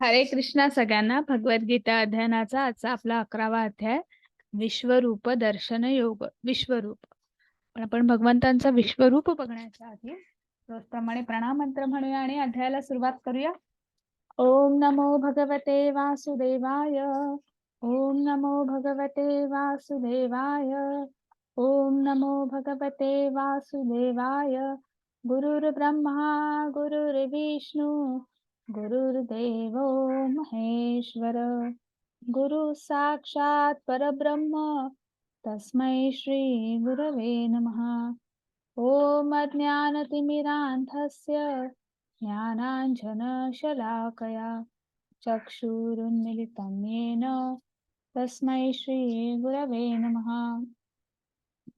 हरे कृष्णा सगळ्यांना. भगवद्गीता अध्ययनाचा आजचा आपला 11वा अध्याय विश्वरूप दर्शन योग. विश्वरूप. पण आपण भगवंतांचा विश्वरूप बघण्याच्या आधी रोजप्रमाणे प्रणाम मंत्र म्हणूया आणि अध्यायाला सुरुवात करूया. ओम नमो भगवते वासुदेवाय. ओम नमो भगवते वासुदेवाय. ओम नमो भगवते वासुदेवाय. गुरुर्ब्रह्मा गुरुर्विष्णू गुरुर्देवो महेश्वर. गुरु साक्षात परब्रह्म तस्मै श्री गुरवे नमः. ओम अज्ञानतिमिरान्धस्य ज्ञानाञ्जनशलाकया चक्षुरुन्मिलितं येन तस्मै श्री गुरवे नमः.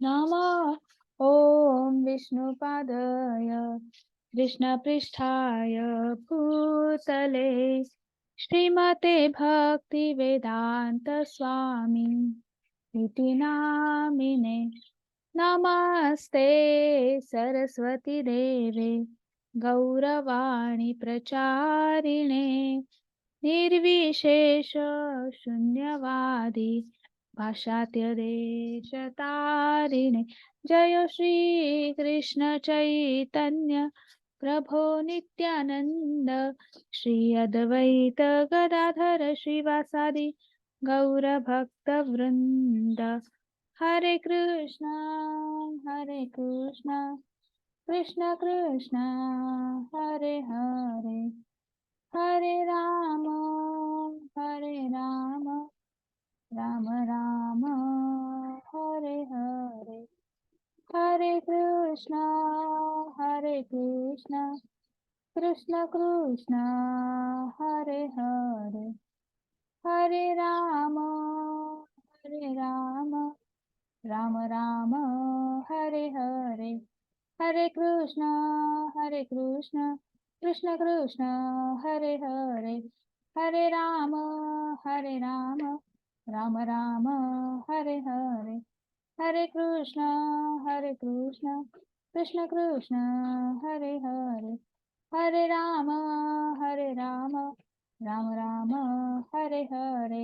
नमः ॐ विष्णुपादाय कृष्णपृष्ठाय भूतले श्रीमते भक्तिवेदान्त स्वामी इति नामिने. नमस्ते सरस्वती देवे गौरवाणी प्रचारिणे निर्विशेष शून्यवादी भाषात्यदेशतारिणे. जय श्री कृष्ण चैतन्य प्रभो नित्यानंद श्री अद्वैत गदाधर श्रीवासादि गौर भक्त वृंद. हरे कृष्णा कृष्ण कृष्ण हरे हरे हरे राम राम राम हरे हरे. हरे कृष्णा कृष्ण कृष्ण हरे हरे हरे राम राम राम हरे हरे. हरे कृष्णा कृष्ण कृष्ण हरे हरे हरे राम राम राम हरे हरे. हरे कृष्णा कृष्ण कृष्ण हरे हरे हरे राम राम राम हरे हरे.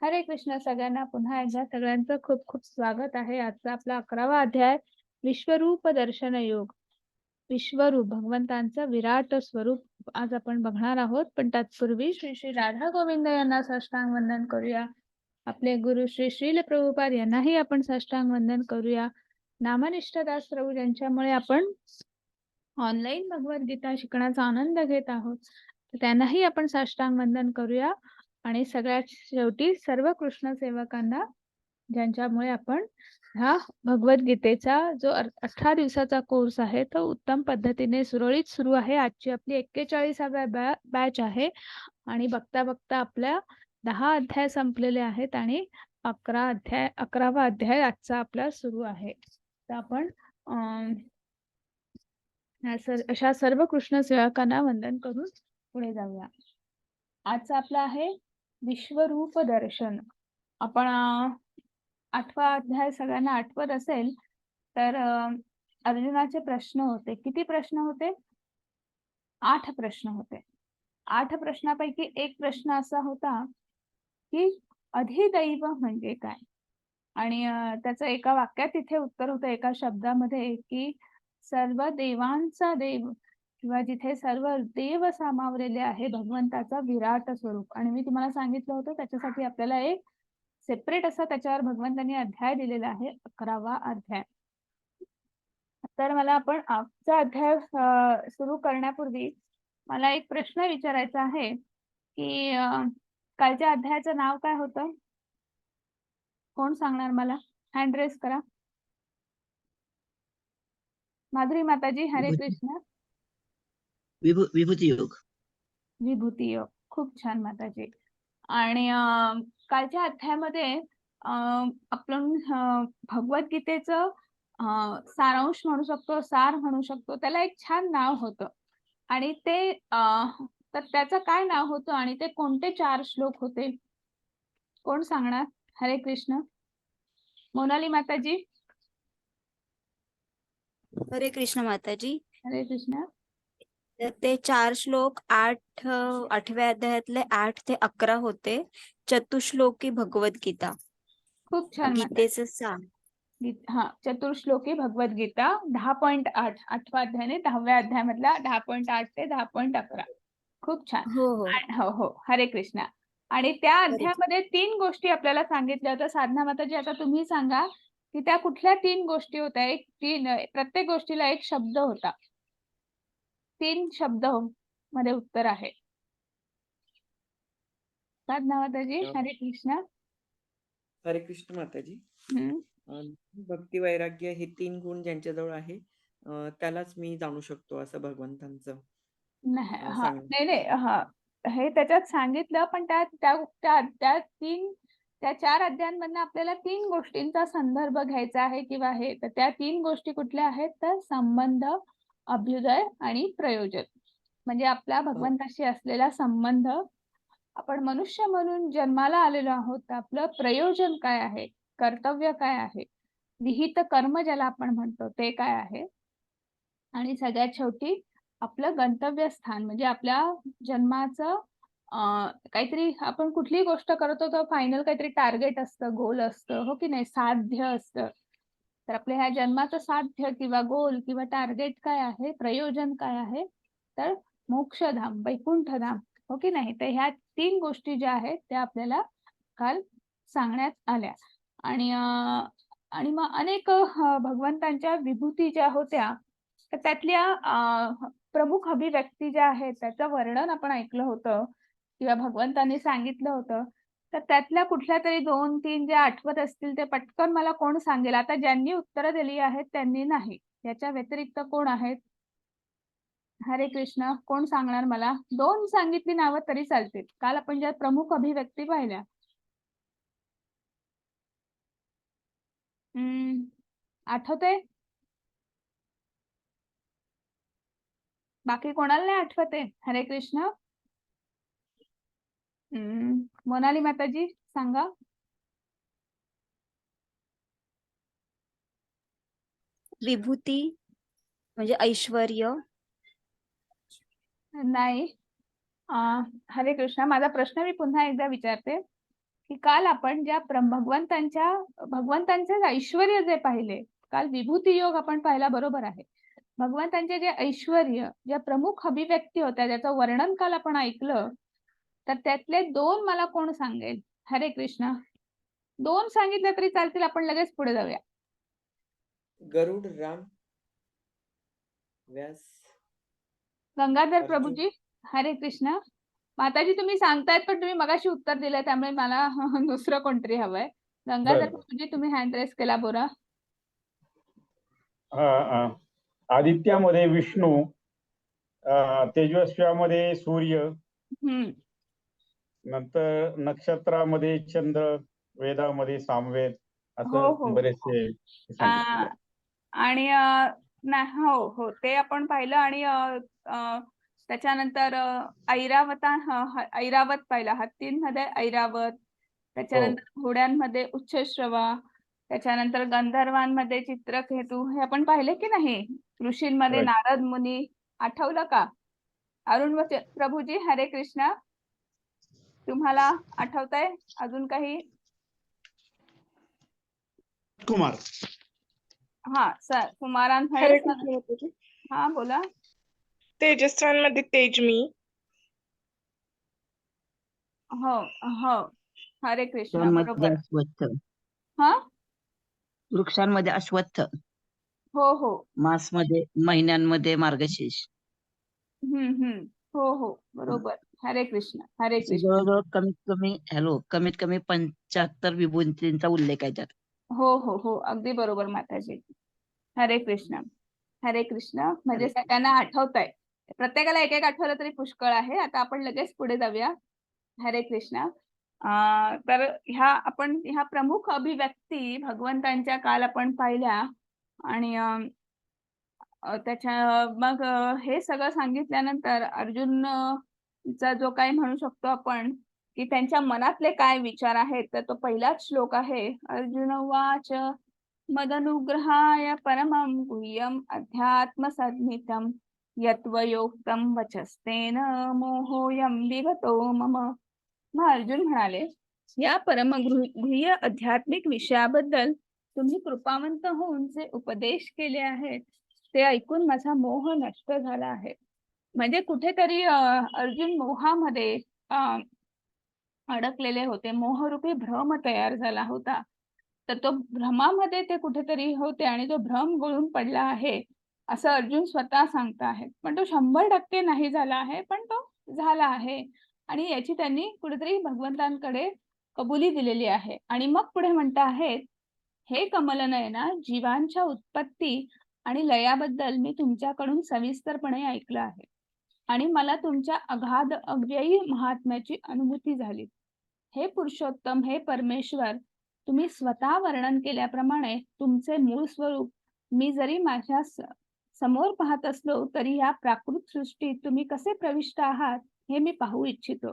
हरे कृष्ण सगळ्यांना. पुन्हा एकदा सगळ्यांचं खूप खूप स्वागत आहे. आजचा आपला 11वा अध्याय विश्वरूप दर्शन योग. विश्वरूप भगवंतांचं विराट स्वरूप आज आपण बघणार आहोत. पण तत्पूर्वी श्री श्री राधा गोविंद यांना साष्टांग वंदन करूया. आपले गुरु श्री श्रील प्रभुपाद यांनाही आपण साष्टांग वंदन करूया. नामनिष्ठ दास प्रभू ज्यांच्यामुळे आपण ऑनलाईन भगवद्गीता शिकण्याचा आनंद घेत आहोत, त्यांनाही आपण साष्टांग वंदन करूया. आणि सगळ्यात शेवटी सर्व कृष्ण सेवकांना ज्यांच्यामुळे आपण हा भगवद्गीतेचा जो 18 दिवसाचा कोर्स आहे तो उत्तम पद्धतीने सुरळीत सुरू आहे. आजची आपली 41व्या बॅच आहे आणि बघता बघता आपल्या 10 अध्याय संपलेले आहेत आणि 11वा अध्याय आजचा आपला सुरू आहे. तर आपण अशा सर्व कृष्ण सेवकांना वंदन करून पुढे जाऊया. आजचा आपला आहे विश्वरूप दर्शन. आपण 8वा अध्याय सगळ्यांना आठवत असेल तर अर्जुनाचे प्रश्न होते. किती प्रश्न होते? 8 प्रश्न होते. 8 प्रश्नापैकी एक प्रश्न असा होता की अधिदैव म्हणजे काय. आणि त्याचं एका वाक्यात इथे उत्तर होतं, एका शब्दामध्ये, की सर्व देवांचा देव किंवा जिथे सर्व देव सामावलेले आहे भगवंताचा विराट स्वरूप. आणि मी तुम्हाला सांगितलं होतं त्याच्यासाठी आपल्याला एक सेपरेट असा त्याच्यावर भगवंतांनी अध्याय दिलेला आहे, 11वा अध्याय. तर मला आपण आजचा अध्याय सुरू करण्यापूर्वी मला एक प्रश्न विचारायचा आहे की कालच्या अध्यायाचं नाव काय होतं? कोण सांगणार मला? हँड रेस करा. माधुरी माताजी. हरे कृष्ण. विभूती योग. विभूती योग. खूप छान माताजी. आणि कालच्या अध्यायामध्ये आपण भगवद्गीतेचं सारांश म्हणू शकतो, सार म्हणू शकतो. त्याला एक छान नाव होतं आणि ते तर त्याचं काय नाव होतं आणि ते कोणते 4 श्लोक होते? कोण सांगणार? हरे कृष्ण. मोनाली माताजी. हरे कृष्ण माताजी. हरे कृष्ण. तर ते 4 श्लोक 8व्या अध्यायातले 8 ते 11 होते. चतुश्लोकी भगवद्गीता. खूप छान माताजी. गीतेचं 6. हा, चतुर्श्लोकी भगवद्गीता 10.8 8वा अध्याय नाही, 10व्या अध्यायामधला 10.8 ते 10.11. खूप छान. हो, हो. हो हो, हरे कृष्णा. आणि त्या हरे कृष्ण. अध्यायामध्ये 3 गोष्टी आपल्याला सांगितल्या होत्या. साधना माताजी, आता तुम्ही सांगा की त्या कुठल्या 3 गोष्टी होत्या. प्रत्येक गोष्टीला एक शब्द होता. 3 शब्द मध्ये उत्तर आहे. साधना माताजी, हरे कृष्णा. हरे कृष्ण माताजी. भक्ती वैराग्य हे 3 गुण ज्यांच्याजवळ आहे त्यालाच मी जाणू शकतो असं भगवंतांचं नाही, हा, सांगणं. नाही नाही, हा, हे त्याच्यात सांगितलं, पण त्या त्या त्या त्या 3 त्या 4 अध्यायांमधनं आपल्याला 3 गोष्टींचा संदर्भ घ्यायचा आहे किंवा हे, तर त्या 3 गोष्टी कुठल्या आहेत? तर संबंध, अभ्युदय आणि प्रयोजन. म्हणजे आपला भगवंताशी असलेला संबंध, आपण मनुष्य म्हणून जन्माला आलेलो आहोत, तर आपलं प्रयोजन काय आहे, कर्तव्य काय आहे, विहित कर्म ज्याला आपण म्हणतो ते काय आहे, आणि सगळ्यात शेवटी आपलं गंतव्यस्थान म्हणजे आपल्या जन्माचं काहीतरी, आपण कुठलीही गोष्ट करतो तर फायनल काहीतरी टार्गेट असतं, गोल असतं, हो की नाही, साध्य असतं. तर आपल्या ह्या जन्माचं साध्य किंवा गोल किंवा टार्गेट काय आहे, प्रयोजन काय आहे, तर मोक्षधाम, वैकुंठधाम, हो की नाही. तर ह्या 3 गोष्टी ज्या आहेत त्या आपल्याला काल सांगण्यात आल्या. आणि आणि मग अनेक भगवंतांच्या विभूती ज्या होत्या, तर त्यातल्या प्रमुख अभिव्यक्ती ज्या आहेत त्याचं वर्णन आपण ऐकलं होतं किंवा भगवंतांनी सांगितलं होतं. तर त्यातल्या कुठल्यातरी 2-3 ज्या आठवत असतील ते पटकन मला कोण सांगेल? आता ज्यांनी उत्तरं दिली आहेत त्यांनी नाही. याच्या व्यतिरिक्त कोण आहेत? हरे कृष्ण. कोण सांगणार मला? 2 सांगितली नावं तरी चालतील. काल आपण ज्या प्रमुख अभिव्यक्ती पाहिल्या. आठवतंय? बाकी कोणाला नाही आठवत आहे? हरे कृष्ण. मोनाली माताजी सांगा. विभूती म्हणजे ऐश्वर्य. नाही. हरे कृष्ण. माझा प्रश्न मी पुन्हा एकदा विचारते, की काल आपण ज्या भगवंतांचे ऐश्वर्य जे पाहिले, काल विभूती योग आपण पाहिला, बरोबर आहे. भगवंतांचे जे ऐश्वर्य, ज्या प्रमुख अभिव्यक्ती होत्या, ज्याचं वर्णन काल आपण ऐकलं, तर त्यातले 2 मला कोण सांगेल? हरे कृष्ण. 2 सांगितले तरी चालतील, आपण लगेच पुढे जाऊया. गरुड, राम, व्यास, गंगाधर अर्जुन. प्रभूजी, हरे कृष्ण. माताजी तुम्ही सांगतायत, पण तुम्ही मगाशी उत्तर दिलंय, त्यामुळे मला दुसरं कोणतरी हवंय. गंगाधर प्रभूजी, तुम्ही हँड रेस केला, बोला. आदित्यामध्ये विष्णू, तेजस्व्यामध्ये सूर्य, नंतर नक्षत्रामध्ये चंद्र, वेदामध्ये सामवेद, हो असं हो. बरेचसे सांगितलेले आहे. आणि हो हो, ते आपण पाहिलं. आणि त्याच्यानंतर ऐरावत पाहिला, हत्तींमध्ये ऐरावत, त्याच्यानंतर घोड्यांमध्ये उच्छश्रवा, त्याच्यानंतर गंधर्वांमध्ये चित्रकेतू, हे आपण पाहिले की नाही. ऋषींमध्ये Right. नारद मुनी, आठवलं का? अरुण प्रभूजी, हरे कृष्णा. तुम्हाला आठवतंय अजून काही? कुमार. हा सर, कुमारांमध्ये हरे कृष्ण माताजी. हा, बोला. तेजस्वांमध्ये तेज मी. हो हो, हरे कृष्ण, वृक्षांमध्ये बरोबर. अश्वत्थ, हा, वृक्षांमध्ये अश्वत्थ, हो हो. मासमध्ये महिन्यांमध्ये मार्गशीर्ष. हो हो, बरोबर. हरे कृष्ण, हरे असे कृष्ण. जवळजवळ कमीत कमी 75 विभूतींचा उल्लेख आहे त्यात. हो हो हो, अगदी बरोबर माताजी. हरे कृष्ण, हरे कृष्ण. म्हणजे सगळ्यांना आठवतंय. प्रत्येकाला एक एक आठवलं तरी पुष्कळ आहे. आता आपण लगेच पुढे जाऊया. हरे कृष्ण. तर ह्या प्रमुख अभिव्यक्ती भगवंतांच्या काल आपण पाहिल्या. आणि मग हे सगळं सांगितल्यानंतर अर्जुन चा जो काही म्हणू शकतो आपण, की त्यांच्या मनातले काय विचार आहेत, तर तो पहिलाच श्लोक आहे. अर्जुन उवाच मदनुग्रहाय परमं गुह्यम् अध्यात्मसन्नितं यत्वयोक्तं वचस्तेन मोहोऽयं विगतो मम. मग अर्जुन म्हणाले, या परमगुह्य आध्यात्मिक विषयाबद्दल तुम्ही कृपावंत होऊन जे उपदेश केले आहेत ते ऐकून माझा मोह नष्ट झाला आहे. म्हणजे कुठेतरी अर्जुन मोहामध्ये अडकलेले होते. मोहरूपी भ्रम तयार झाला होता. तर तो भ्रमामध्ये ते कुठेतरी होते आणि तो भ्रम गळून पडला आहे असं अर्जुन स्वतः सांगत आहेत. पण तो 100% नाही झाला आहे, पण तो झाला आहे आणि याची त्यांनी कुठेतरी भगवंतांकडे कबुली दिलेली आहे. आणि मग पुढे म्हणत आहेत, हे कमलनयना, जीवांच्या उत्पत्ती आणि लयाबद्दल मी तुमच्याकडून सविस्तरपणे ऐकलं आहे आणि मला तुमच्या अगाध अव्ययी महात्म्याची अनुभूती झाली. हे पुरुषोत्तम, हे परमेश्वर, तुम्ही स्वतः वर्णन केल्याप्रमाणे तुमचे मूळ स्वरूप मी जरी माझ्या समोर पाहत असलो तरी या प्राकृत सृष्टीत तुम्ही कसे प्रविष्ट आहात हे मी पाहू इच्छितो.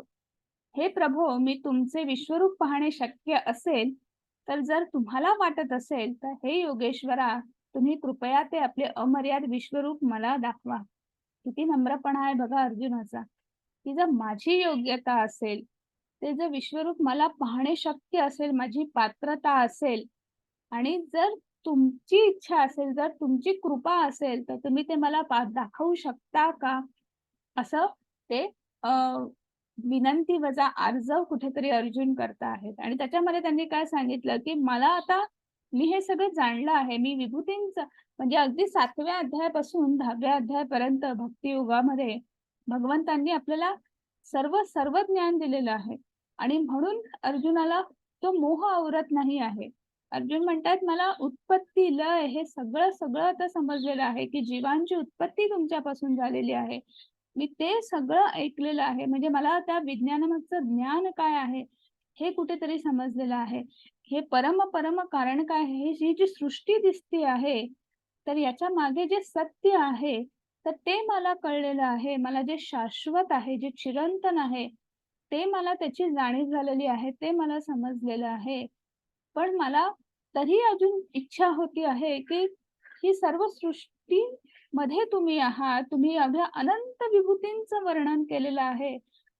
हे प्रभो, मी तुमचे विश्वरूप पाहणे शक्य असेल तर जर तुम्हाला वाटत असेल तर हे योगेश्वरा, तुम्ही कृपया ते आपले अमर्याद विश्वरूप मला दाखवा. किती नम्रपणा आहे बघा अर्जुनाचा, की जर माझी योग्यता असेल, ते जर विश्वरूप मला पाहणे शक्य असेल, माझी पात्रता असेल आणि जर तुमची इच्छा असेल, जर तुमची कृपा असेल तर तुम्ही ते मला दाखवू शकता का? असं ते विनंती वजा आर्जव कुठेतरी अर्जुन करता आहेत. आणि त्याच्यामध्ये त्यांनी काय सांगितलं, की मला आता मी हे सगळं जाणलं आहे. मी विभूतींचं म्हणजे अगदी 7व्या अध्यायापासून 10व्या अध्यायापर्यंत भक्तियुगामध्ये भगवंतांनी आपल्याला सर्व ज्ञान दिलेलं आहे आणि म्हणून अर्जुनाला तो मोह आवरत नाही आहे. अर्जुन म्हणतात, मला उत्पत्ती, लय हे सगळं आता समजलेलं आहे, की जीवांची उत्पत्ती तुमच्यापासून झालेली आहे. मी ते सगळं ऐकलेलं आहे. म्हणजे मला त्या विज्ञानामागचं ज्ञान काय आहे हे कुठेतरी समजलेलं आहे. हे परम कारण काय आहे, ही जी सृष्टी दिसते आहे तर याच्या मागे जे सत्य आहे तर ते मला कळलेलं आहे. मला जे शाश्वत आहे, जे चिरंतन आहे ते मला त्याची जाणीव झालेली आहे, ते मला समजलेलं आहे. पण मला तरी अजून इच्छा होती आहे, की ही सर्व सृष्टी मध्ये तुम्ही आहात. तुम्ही अवघ्या अनंत विभूतींचं वर्णन केलेलं आहे.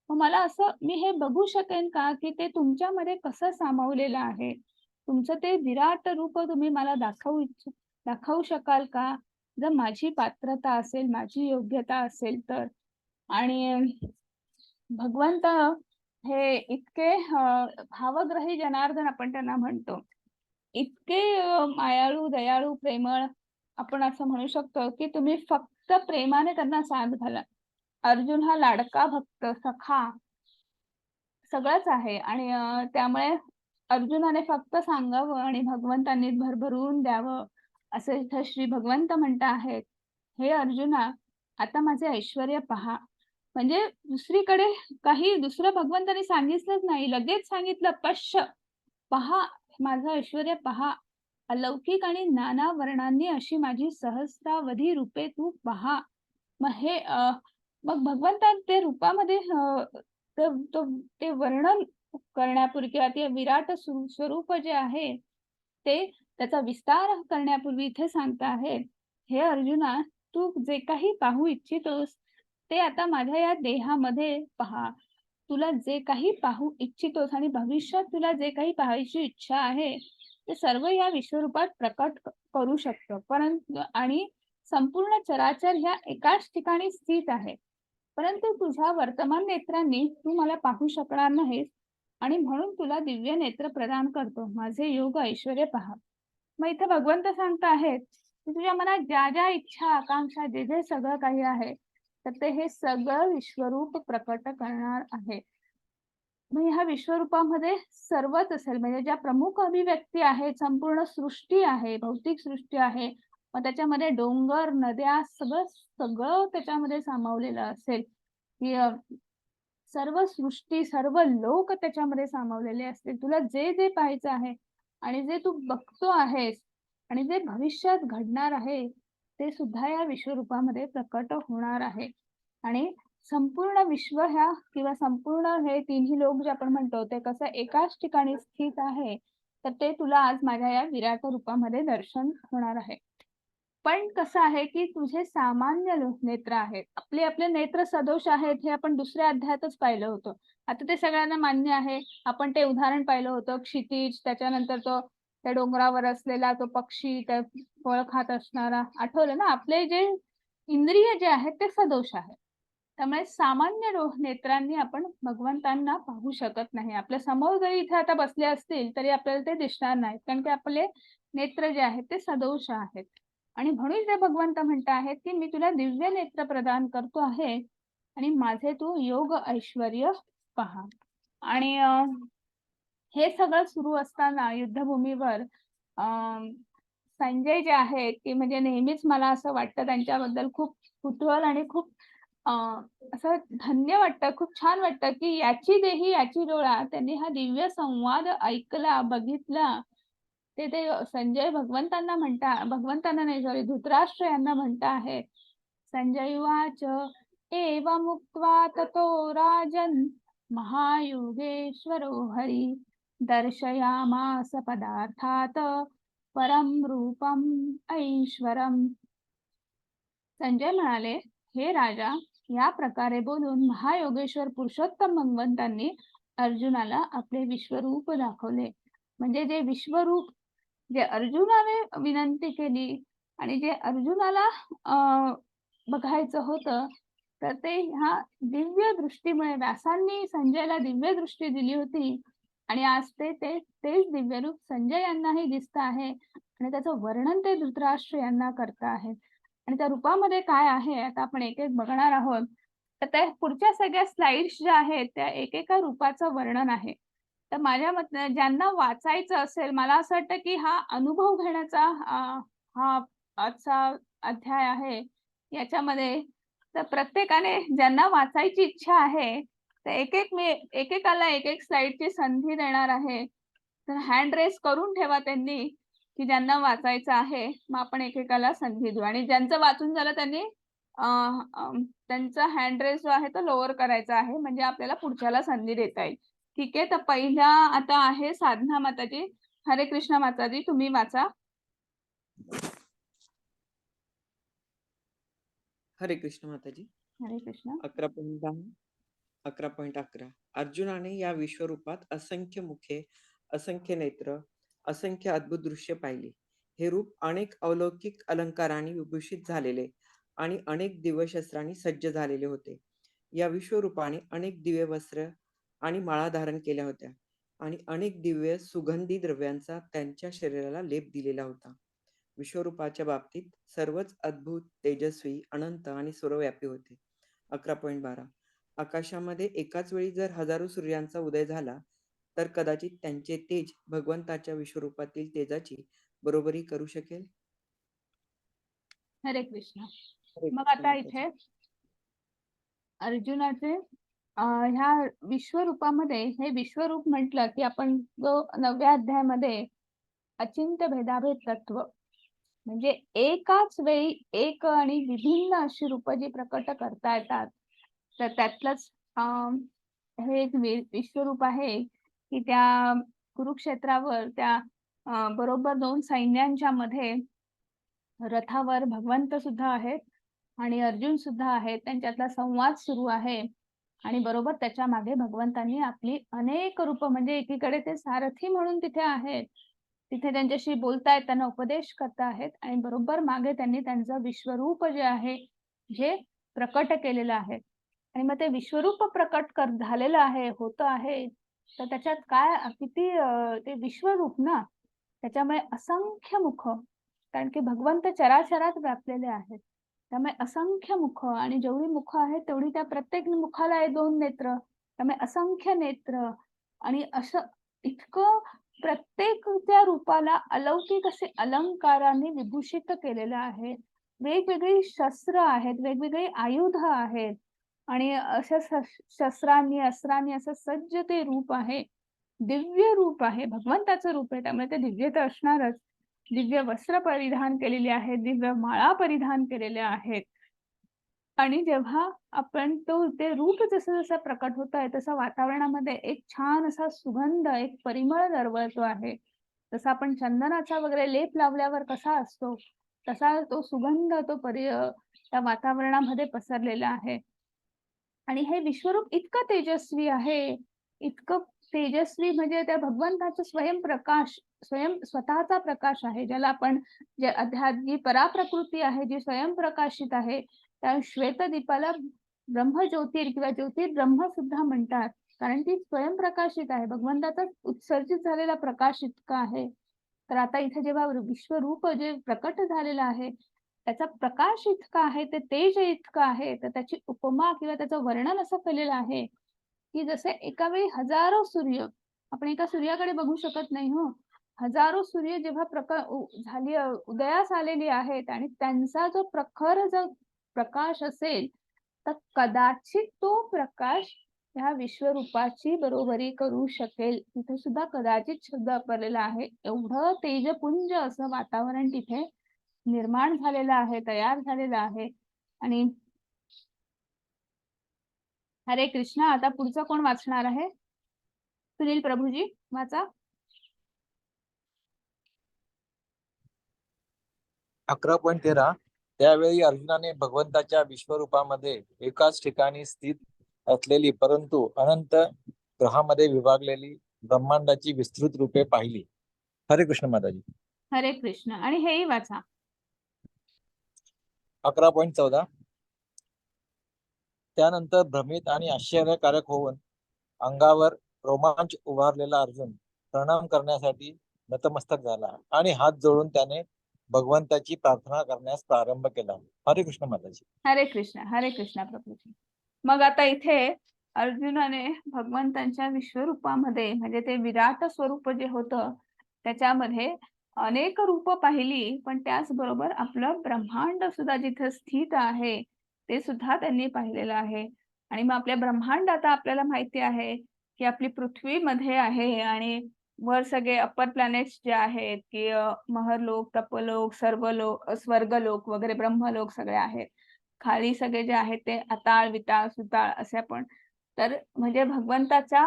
मग मला असं मी हे बघू शकेन का, की ते तुमच्यामध्ये कसं सामावलेलं आहे? तुमचं ते विराट रूप तुम्ही मला दाखवू शकाल का? जर माझी पात्रता असेल, माझी योग्यता असेल तर. आणि भगवंत हे इतके भावग्राही जनार्दन आपण त्यांना म्हणतो. इतके मायाळू, दयाळू, प्रेमळ आपण असं म्हणू शकतो, की तुम्ही फक्त प्रेमाने त्यांना साथ घाला. अर्जुन हा लाडका भक्त, सखा सगळंच आहे आणि त्यामुळे अर्जुनाने फक्त सांगावं आणि भगवंतांनी भरभरून द्यावं असं इथं श्री भगवंत म्हणत आहेत. हे अर्जुना, आता माझे ऐश्वर्य पहा. म्हणजे दुसरीकडे काही दुसरं भगवंतांनी सांगितलंच नाही, लगेच सांगितलं, पश्य, पहा, माझं ऐश्वर्य पहा. अलौकिक आणि नाना वर्णांनी अशी माझी सहस्रावधी रूपे तू पहा. मग हे मग भगवंता ते रूपामध्ये ते वर्णन करण्यापूर्वी किंवा ते विराट स्वरूप जे आहे ते त्याचा विस्तार करण्यापूर्वी इथे सांगता आहेत, हे अर्जुना, तू जे काही पाहू इच्छितोस ते आता माझ्या या देहामध्ये पहा. तुला जे काही पाहू इच्छितोस आणि भविष्यात तुला जे काही पाहायची इच्छा आहे ते सर्व या विश्वरूपात प्रकट करू शकतो. परंतु आणि संपूर्ण चराचर ह्या एकाच ठिकाणी स्थित आहे. परंतु तुझ्या वर्तमान नेत्रांनी तू मला पाहू शकणार नाहीस आणि म्हणून तुला दिव्य नेत्र प्रदान करतो. माझे योग ऐश्वर्य पहा. मग इथे भगवंत सांगत आहेत, की तुझ्या मनात ज्या ज्या इच्छा, आकांक्षा, जे जे सगळं काही आहे तर ते हे सगळं विश्वरूप प्रकट करणार आहे. मग ह्या विश्वरूपामध्ये सर्वच असेल, म्हणजे ज्या प्रमुख अभिव्यक्ती आहेत, संपूर्ण सृष्टी आहे, भौतिक सृष्टी आहे, मग त्याच्यामध्ये डोंगर, नद्या सगळं त्याच्यामध्ये सामावलेलं असेल, की सर्व सृष्टी, सर्व लोक त्याच्यामध्ये सामावलेले असतील. तुला जे जे पाहायचं आहे आणि जे तू बघतो आहेस आणि जे भविष्यात घडणार आहे ते सुद्धा या विश्वरूपामध्ये प्रकट होणार आहे. आणि संपूर्ण विश्व ह्या किंवा संपूर्ण हे तिन्ही लोक जे आपण म्हणतो ते कसं एकाच ठिकाणी स्थित आहे, तर ते तुला आज माझ्या या विराट रूपामध्ये दर्शन होणार आहे. पण कसं आहे की तुझे सामान्य नेत्र आहेत, आपले आपले नेत्र सदोष आहेत, हे आपण दुसऱ्या अध्यायातच पाहिलं होतं. आता ते सगळ्यांना मान्य आहे. आपण ते उदाहरण पाहिलं होतं, क्षितिज, त्याच्यानंतर तो त्या डोंगरावर असलेला तो पक्षी, त्या फळ खात असणारा. आठवलं ना? आपले जे इंद्रिय जे आहेत ते सदोष आहेत. त्यामुळे सामान्य नेत्रांनी आपण भगवंतांना पाहू शकत नाही. आपल्या समोर जरी इथे आता बसले असतील तरी आपल्याला ते दिसणार नाहीत, कारण की आपले नेत्र जे आहेत ते सदोष आहेत. आणि म्हणून ते भगवंत म्हणत आहेत की मी तुला दिव्य नेत्र प्रदान करतो आहे आणि माझे तू योग ऐश्वर्य पहा. आणि हे सगळं सुरू असताना युद्धभूमीवर संजय जे आहेत की म्हणजे नेहमीच मला असं वाटतं त्यांच्याबद्दल खूप कुतूहल आणि खूप असं धन्य वाटतं, खूप छान वाटतं की याची देही याची डोळा, त्यांनी हा दिव्य संवाद ऐकला, बघितला. ते संजय भगवंतांना नाही, सॉरी, धृतराष्ट्र यांना म्हणता आहेत. संजय उवाच एवमुक्त्वा ततो राजन् महायोगेश्वरो हरी दर्शयामास पदार्थात परम रूपम ऐश्वरम. संजय म्हणाले, हे राजा, या प्रकारे बोलून महायोगेश्वर पुरुषोत्तम भगवंतांनी अर्जुनाला आपले विश्वरूप दाखवले. म्हणजे जे विश्वरूप जे अर्जुनाने विनंती केली आणि जे अर्जुनाला बघायचं होतं, तर ते ह्या दिव्य दृष्टीमुळे व्यासांनी संजयला दिव्य दृष्टी दिली होती आणि आज तेच दिव्य रूप संजय यांनाही दिसत आहे आणि त्याचं वर्णन ते धृतराष्ट्र यांना करत आहेत. आणि त्या रूपामध्ये काय आहे आता आपण एक एक बघणार आहोत. तर त्या पुढच्या सगळ्या स्लाइड्स ज्या आहेत त्या एकेका रूपाचं वर्णन आहे. तर माझ्या मते ज्यांना वाचायचं असेल, मला असं वाटतं की हा अनुभव घेण्याचा हा आजचा अध्याय आहे. याच्यामध्ये तर प्रत्येकाने ज्यांना वाचायची इच्छा आहे तर मी एकेकाला एक एक स्लाइडची संधी देणार आहे. तर हँड रेस करून ठेवा त्यांनी की ज्यांना वाचायचं आहे. मग आपण एकेकाला संधी देऊ आणि ज्यांचं वाचून झालं त्यांनी त्यांचा हँड रेस जो आहे तो लोअर करायचा आहे, म्हणजे आपल्याला पुढच्याला संधी देता येईल. ठीक आहे. तर पहिला आता आहे साधना माताजी. हरे कृष्ण माताजी, तुम्ही वाचा. हरे कृष्ण माताजी. हरे कृष्ण. 11.11 अर्जुनाने या विश्वरूपात असंख्य मुखे, असंख्य नेत्र, असंख्य अद्भुत दृश्य पाहिली. हे रूप अनेक अलौकिक अलंकारांनी विभूषित झालेले आणि अनेक दिव्यशस्त्रांनी सज्ज झालेले होते. या विश्वरूपाने अनेक दिव्य वस्त्र आणि माळा धारण केल्या होत्या आणि अनेक दिव्य सुगंधी द्रव्यांचा त्यांच्या शरीराला लेप दिलेला होता. विश्वरूपाच्या बाबतीत सर्वच अद्भुत, तेजस्वी, अनंत आणि सर्वव्यापी होते. 11.12 आकाशामध्ये एकाच वेळी जर हजारो सूर्यांचा उदय झाला तर कदाचित त्यांचे तेज भगवंताच्या विश्वरूपातील तेजाची बरोबरी करू शकेल. हरे कृष्ण. हरे मग कृष्ण आता माताजी. इथे अर्जुनाचे ह्या विश्वरूपामध्ये, हे विश्वरूप म्हटलं की आपण जो 9व्या अध्यायामध्ये अचिंत्य भेदाभेद तत्व, म्हणजे एकाच वेळी एक आणि विभिन्न अशी रूप जी प्रकट करता येतात, तर त्यातलंच हे एक विश्वरूप आहे की त्या कुरुक्षेत्रावर त्या बरोबर 2 सैन्यांच्या मध्ये रथावर भगवंत सुद्धा आहेत आणि अर्जुन सुद्धा आहेत. त्यांच्यातला संवाद सुरू आहे आणि बरोबर त्याच्या मागे भगवंतांनी आपली अनेक रूप, म्हणजे एकीकडे ते सारथी म्हणून तिथे आहेत, तिथे त्यांच्याशी बोलतायत, त्यांना उपदेश करता आहेत आणि बरोबर मागे त्यांनी त्यांचं विश्वरूप जे आहे जे प्रकट केलेलं आहे. आणि मग ते विश्वरूप प्रकट झालेलं आहे, होतं आहे, तर त्याच्यात काय किती ते विश्वरूप ना, त्याच्यामुळे असंख्य मुख, कारण की भगवंत चराचरात व्यापलेले आहेत. त्यामुळे असंख्य मुख आणि जेवढी मुख आहेत तेवढी त्या प्रत्येक मुखाला आहे 2 नेत्र, त्यामुळे असंख्य नेत्र आणि असं इतकं प्रत्येक त्या रूपाला अलौकिक असे अलंकारांनी विभूषित केलेलं आहे. वेगवेगळी शस्त्र आहेत, वेगवेगळी आयुध आहेत आणि अशा शस्त्रांनी अस्त्रांनी असं सज्ज ते रूप आहे. दिव्य रूप आहे, भगवंताचं रूप आहे, त्यामुळे ते दिव्य तर असणारच. दिव्य वस्त्र परिधान केलेली आहेत, दिव्य माळा परिधान केलेल्या आहेत आणि जेव्हा आपण ते रूप जसं जसं प्रकट होत आहे तसं वातावरणामध्ये एक छान असा सुगंध, एक परिमळ दरवळतो आहे. जसं आपण चंदनाचा वगैरे लेप लावल्यावर कसा असतो तसा तो सुगंध त्या वातावरणामध्ये पसरलेला आहे. आणि हे विश्वरूप इतकं तेजस्वी आहे, इतकं तेजस्वी म्हणजे त्या भगवंताचा स्वयंप्रकाश, स्वतःचा प्रकाश आहे. ज्याला आपण जी पराप्रकृती आहे, जी स्वयंप्रकाशित आहे, त्या श्वेतदीपाला ब्रह्मज्योतिर किंवा ज्योतिर्ब्रह्म सुद्धा म्हणतात. कारण ती स्वयंप्रकाशित आहे. भगवंताचा उत्सर्जित झालेला प्रकाश इतका आहे. तर आता इथे जेव्हा विश्वरूप जे प्रकट झालेलं आहे, त्याचा प्रकाश इतका आहे, ते तेज इतकं आहे, तर त्याची उपमा किंवा त्याचं वर्णन असं केलेलं आहे, की जसे एका वेळी हजारो सूर्य, आपण एका सूर्याकडे बघू शकत नाही हो. हजारो सूर्य जेव्हा उदयास आलेली आहेत आणि त्यांचा जो प्रखर जो प्रकाश असेल, तर कदाचित तो प्रकाश ह्या विश्वरूपाची बरोबरी करू शकेल. तिथे सुद्धा कदाचित शब्द वापरलेला आहे. एवढं तेजपुंज असं वातावरण तिथे निर्माण झालेलं आहे, तयार झालेलं आहे. आणि हरे कृष्ण. आता पुढचं कोण वाचणार आहे? सुनील प्रभूजी वाचा. 11.13 त्यावेळी अर्जुनाने भगवंताच्या विश्वरूपामध्ये एकाच ठिकाणी स्थित असलेली परंतु अनंत ग्रहामध्ये विभागलेली ब्रह्मांडाची विस्तृत रूपे पाहिली. हरे कृष्ण माताजी. हरे कृष्ण. आणि हेही वाचा. 11.14 त्यानंतर भ्रमित आणि आश्चर्यकारक होऊन अंगावर रोमांच उभारलेला अर्जुन प्रणाम करण्यासाठी नतमस्तक झाला आणि हात जोडून त्याने भगवंताची प्रार्थना करण्यास प्रारंभ केला. हरे कृष्ण माताजी. हरे कृष्ण. हरे कृष्ण प्रभूजी. मग आता इथे अर्जुनाने भगवंतांच्या विश्वरूपामध्ये म्हणजे ते विराट स्वरूप जे होतं त्याच्यामध्ये अनेक रूप पाहिली, पण त्याचबरोबर आपलं ब्रह्मांड सुद्धा जिथे स्थित आहे ते सुद्धा त्यांनी पाहिलेलं आहे. आणि मग आपल्या ब्रह्मांड आता आपल्याला माहिती आहे की आपली पृथ्वीमध्ये आहे आणि वर सगळे अप्पर प्लॅनेट्स जे आहेत की महरलोक, तपलोक, सर्वलोक, स्वर्गलोक वगैरे ब्रह्मलोक सगळे आहेत. खाली सगळे जे आहेत ते अताळ, विताळ, सुताळ असे आपण. तर म्हणजे भगवंताचा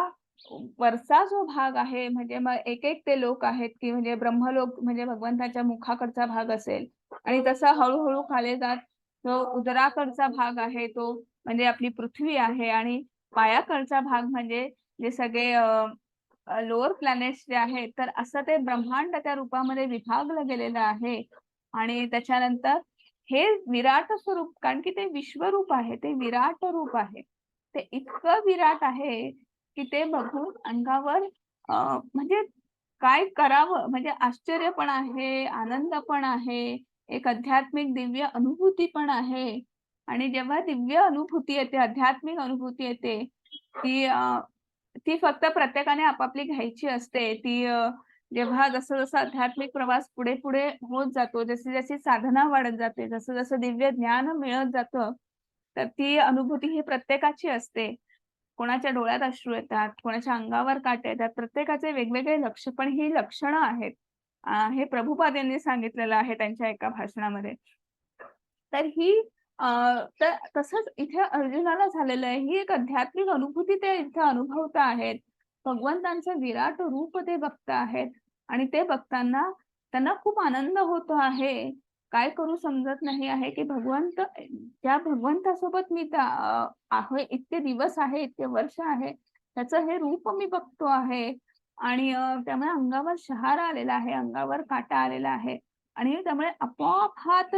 वरचा जो भाग आहे म्हणजे मग एक एक ते लोक आहेत की म्हणजे ब्रह्मलोक म्हणजे भगवंताच्या मुखाकडचा भाग असेल आणि तसा हळूहळू खाली जात जो उदराकडचा भाग आहे तो म्हणजे आपली पृथ्वी आहे आणि पायाकडचा भाग म्हणजे जे सगळे लोअर प्लॅनेट्स जे आहेत. तर असं ते ब्रह्मांड त्या रूपामध्ये विभागलं गेलेलं आहे. आणि त्याच्यानंतर हे विराट स्वरूप, कारण की ते विश्वरूप आहे, ते विराट रूप आहे, ते इतकं विराट आहे की ते बघून अंगावर म्हणजे काय करावं म्हणजे आश्चर्य पण आहे, आनंद पण आहे, एक आध्यात्मिक दिव्य अनुभूती पण आहे. आणि जेव्हा दिव्य अनुभूती येते, आध्यात्मिक अनुभूती येते, ती फक्त प्रत्येकाने आपापली घ्यायची असते. जेव्हा जसं आध्यात्मिक प्रवास पुढे पुढे होत जातो, जशी जशी साधना वाढत जाते, जसं जसं दिव्य ज्ञान मिळत जातं, तर ती अनुभूती ही प्रत्येकाची असते. कोणाच्या डोळ्यात अश्रू येतात, कोणाच्या अंगावर काटे येतात, प्रत्येकाचे वेगवेगळे पण ही लक्षणं आहेत. हे प्रभुपाद यांनी सांगितलेलं आहे त्यांच्या एका भाषणामध्ये. तर तसंच इथे अर्जुनाला झालेलं आहे. ही एक आध्यात्मिक अनुभूती ते इथे अनुभवत आहेत. भगवंतांचं विराट रूप ते बघत आहेत आणि ते बघताना त्यांना खूप आनंद होतो आहे. काय करू समजत नाही आहे की त्या भगवंतासोबत मी आहे, इतके दिवस आहे, इतके वर्ष आहे, त्याचं हे रूप मी बघतो आहे. आणि त्यामुळे अंगावर शहारा आलेला आहे, अंगावर काटा आलेला आहे. आणि त्यामुळे आपोआप हात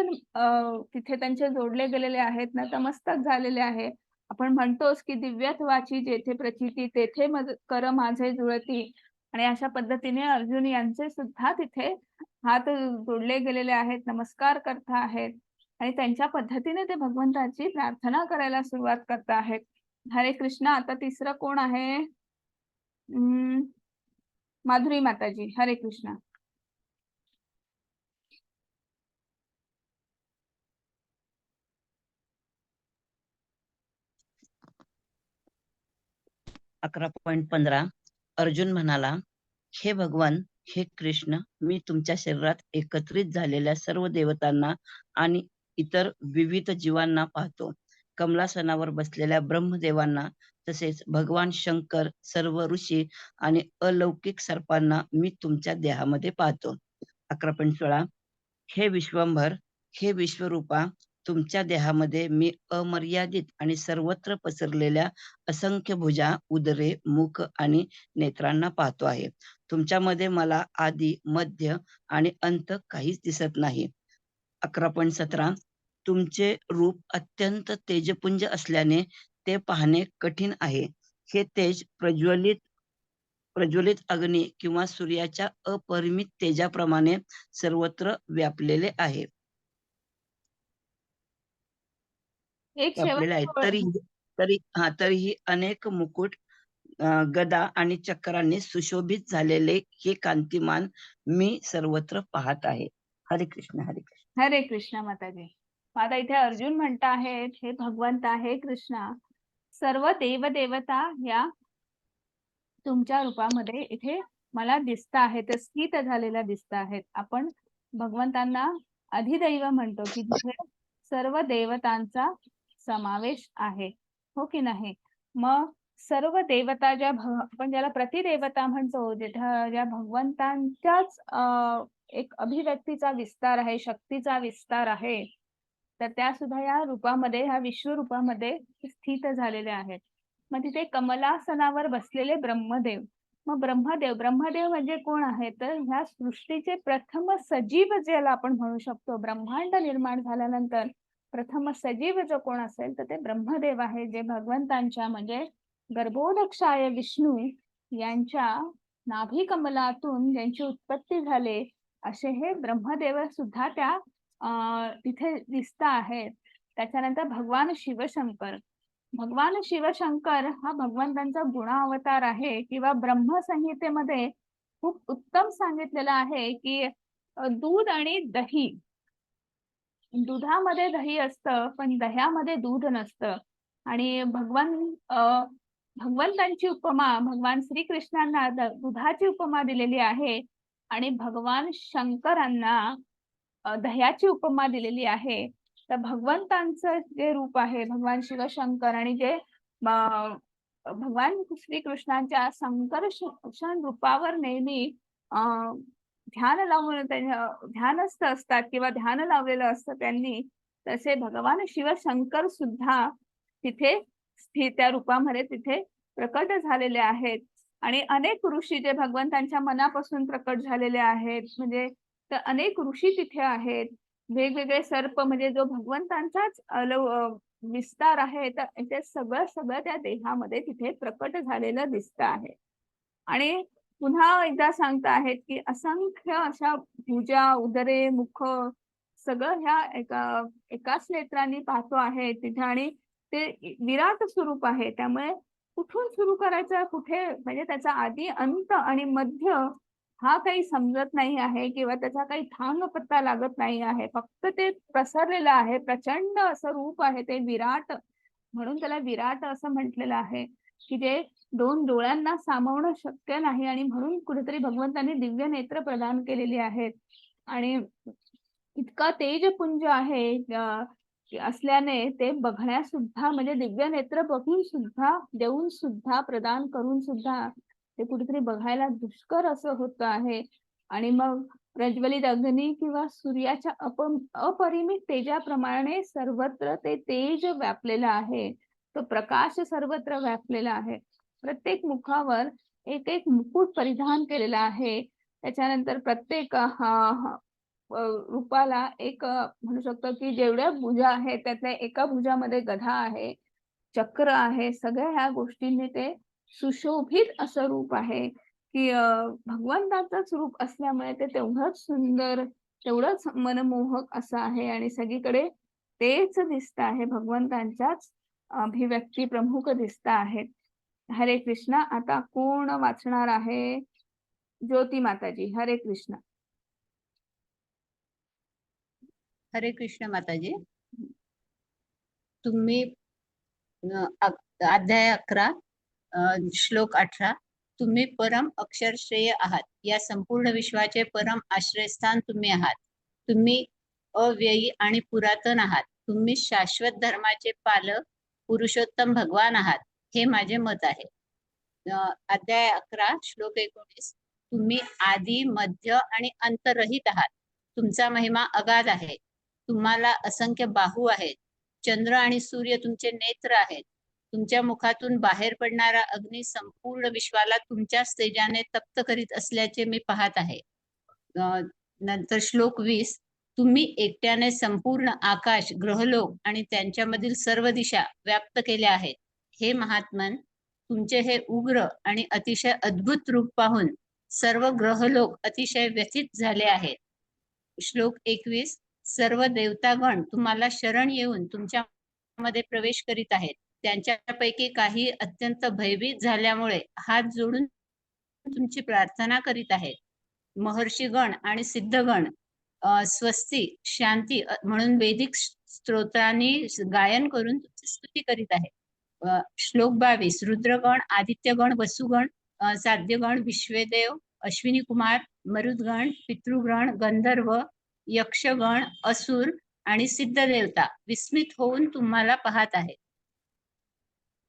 तिथे त्यांचे जोडले गेलेले आहेत, नतमस्तक झालेले आहे. आपण म्हणतोच की दिव्यत्वाची जेथे प्रचिती तेथे कर माझे जुळती. आणि अशा पद्धतीने अर्जुन यांचे सुद्धा तिथे हात जोडले गेलेले आहेत, नमस्कार करत आहेत आणि त्यांच्या पद्धतीने ते भगवंताची प्रार्थना करायला सुरुवात करत आहेत. हरे कृष्ण. आता तिसरं कोण आहे? माधुरी माताजी. हरे कृष्ण. अकरा 11.15 अर्जुन म्हणाला, हे भगवान, हे कृष्ण, मी तुमच्या शरीरात एकत्रित झालेल्या सर्व देवतांना आणि इतर विविध जीवांना पाहतो. कमलासनावर बसलेल्या ब्रह्मदेवांना तसेच भगवान शंकर, सर्व ऋषी आणि अलौकिक सर्पांना मी तुमच्या देहामध्ये पाहतो. 11.16 हे विश्वंभर, हे विश्वरूपा, तुमच्या देहामध्ये मी अमर्यादित आणि सर्वत्र पसरलेल्या असंख्य भुजा, उदरे, मुख आणि नेत्रांना पाहतो आहे. तुमच्यामध्ये मला आदी, मध्य आणि अंत काहीच दिसत नाही. 11.17 तुमचे रूप अत्यंत तेजपुंज असल्याने ते पाहणे कठीण आहे. हे तेज प्रज्वलित अग्नी किंवा सूर्याच्या अपरिमित तेजाप्रमाणे सर्वत्र व्यापलेले आहे. एक व्यापलेले आहे. शेवटची तरीही अनेक मुकुट, गदा आणि चक्रांनी सुशोभित झालेले हे कांतिमान मी सर्वत्र पाहत आहे. हरे कृष्ण, हरे कृष्ण. हरे कृष्ण माताजी. आता इथे अर्जुन म्हणत आहेत, हे भगवंत आहे कृष्णा, सर्व देवदेवता या तुमच्या रूपामध्ये इथे मला दिसत आहेत, स्थित झालेल्या दिसत आहेत. आपण भगवंतांना अधिदैव म्हणतो की जिथे सर्व देवतांचा समावेश आहे, हो की नाही? मग सर्व देवता ज्या आपण ज्याला प्रतिदेवता म्हणतो, ज्या भगवंतांच्याच एक अभिव्यक्तीचा विस्तार आहे, शक्तीचा विस्तार आहे, तर त्या सुद्धा या रूपामध्ये, ह्या विश्वरूपामध्ये स्थित झालेल्या आहेत. मग तिथे कमलासनावर बसलेले ब्रह्मदेव. मग ब्रह्मदेव म्हणजे कोण आहे? तर ह्या सृष्टीचे प्रथम सजीव ज्याला आपण म्हणू शकतो, ब्रह्मांड निर्माण झाल्यानंतर प्रथम सजीव जो कोण असेल तर ते ब्रह्मदेव आहे, जे भगवंतांच्या म्हणजे गर्भोदक्षाय विष्णू यांच्या नाभी कमलातून ज्यांची उत्पत्ती झाले असे हे ब्रह्मदेव सुद्धा त्या तिथे दिसत आहेत. त्याच्यानंतर भगवान शिवशंकर हा भगवंतांचा गुणावतार आहे, किंवा ब्रह्मसंहितेमध्ये खूप उत्तम सांगितलेलं आहे की दूध आणि दही, दुधामध्ये दही असतं पण दह्यामध्ये दूध नसतं. आणि भगवंतांची उपमा भगवान श्रीकृष्णांना दुधाची उपमा दिलेली आहे आणि भगवान शंकरांना दह्याची उपमा दिलेली आहे. तर भगवंतांचं जे रूप आहे भगवान शिवशंकर, आणि जे भगवान श्रीकृष्णांच्या संकर्षण रूपावर नेहमी ध्यान लावून ध्यानस्थ असतात किंवा ध्यान लावलेलं असतं त्यांनी, तसे भगवान शिवशंकर सुद्धा तिथे त्या रूपामध्ये तिथे प्रकट झालेले आहेत. आणि अनेक ऋषी जे भगवंतांच्या मनापासून प्रकट झालेले आहेत, म्हणजे तर अनेक ऋषी तिथे आहेत. वेगवेगळे सर्प, म्हणजे जो भगवंतांचाच विस्तार आहे, तर ते सगळं त्या देहामध्ये तिथे प्रकट झालेलं दिसत आहे. आणि पुन्हा एकदा सांगता आहेत की असंख्य अशा भुजा, उदरे, मुख सगळं ह्या एकाच नेत्रांनी पाहतो आहे तिथे. आणि ते विराट स्वरूप आहे, त्यामुळे कुठून सुरू करायचं, कुठे म्हणजे त्याचा आदी अंत आणि मध्य हा काही समजत नाही आहे, किंवा त्याचा काही थांग पत्ता लागत नाही आहे. फक्त ते पसरलेलं आहे, प्रचंड असं रूप आहे ते विराट, म्हणून त्याला विराट असं म्हटलेलं आहे की जे 2 डोळ्यांना सामावणं शक्य नाही. आणि म्हणून कुठेतरी भगवंतांनी दिव्य नेत्र प्रदान केलेली आहेत. आणि इतका तेजपुंज आहे असल्याने ते बघण्यास सुद्धा, म्हणजे दिव्य नेत्र बघून सुद्धा, देऊन सुद्धा, प्रदान करून सुद्धा ते कुठेतरी बघायला दुष्कर असं होत आहे. आणि मग प्रज्वलित अग्नी किंवा सूर्याच्या अपरिमित तेजाप्रमाणे सर्वत्र ते तेज व्यापलेलं आहे, तो प्रकाश सर्वत्र व्यापलेला आहे. प्रत्येक मुखावर एक एक मुकुट परिधान केलेला आहे. त्याच्यानंतर प्रत्येक रूपाला एक म्हणू शकतो की जेवढ्या भुजा आहेत त्यातल्या एका भुजामध्ये गदा आहे, चक्र आहे. सगळ्या ह्या गोष्टींनी ते सुशोभित असं रूप आहे की भगवंताचंच रूप असल्यामुळे ते तेवढंच सुंदर, तेवढंच मनमोहक असं आहे. आणि सगळीकडे तेच दिसत आहे, भगवंतांच्याच अभिव्यक्ती प्रमुख दिसत आहेत. हरे कृष्ण. आता कोण वाचणार आहे? ज्योती माताजी. हरे कृष्ण. हरे कृष्ण माताजी. तुम्ही अध्याय 11 श्लोक 18, तुम्ही परम अक्षरश्रेय आहात. या संपूर्ण विश्वाचे परम आश्रयस्थान तुम्ही आहात. तुम्ही अव्ययी आणि पुरातन आहात. तुम्ही शाश्वत धर्माचे पालक पुरुषोत्तम भगवान आहात. हे माझे मत आहे. अध्याय 11 श्लोक 19, तुम्ही आदी, मध्य आणि अंतरहित आहात. तुमचा महिमा अगाध आहे. तुम्हाला असंख्य बाहू आहेत. चंद्र आणि सूर्य तुमचे नेत्र आहेत. तुमच्या मुखातून बाहेर पडणारा अग्नी संपूर्ण विश्वाला तुमच्याच तेजाने तप्त करीत असल्याचे मी पाहत आहे. नंतर श्लोक 20. तुम्ही एकट्याने संपूर्ण आकाश, ग्रहलोक आणि त्यांच्यामधील सर्व दिशा व्याप्त केल्या आहेत. हे महात्मन, तुमचे हे उग्र आणि अतिशय अद्भुत रूप पाहून सर्व ग्रहलोक अतिशय व्यथित झाले आहेत. श्लोक 21. सर्व देवतागण तुम्हाला शरण येऊन तुमच्यामध्ये प्रवेश करीत आहेत. त्यांच्यापैकी काही अत्यंत भयभीत झाल्यामुळे हात जोडून तुमची प्रार्थना करीत आहेत. महर्षीगण आणि सिद्धगण स्वस्ती, शांती म्हणून वैदिक स्तोत्रांनी गायन करून तुमची स्तुती करीत आहेत. श्लोक 22. रुद्रगण, आदित्यगण, वसुगण, साध्यगण, विश्वेदेव, अश्विनी कुमार, मरुदगण, पितृगण, गंधर्व, यक्षगण, असुर आणि सिद्ध देवता विस्मित होऊन तुम्हाला पाहत आहेत.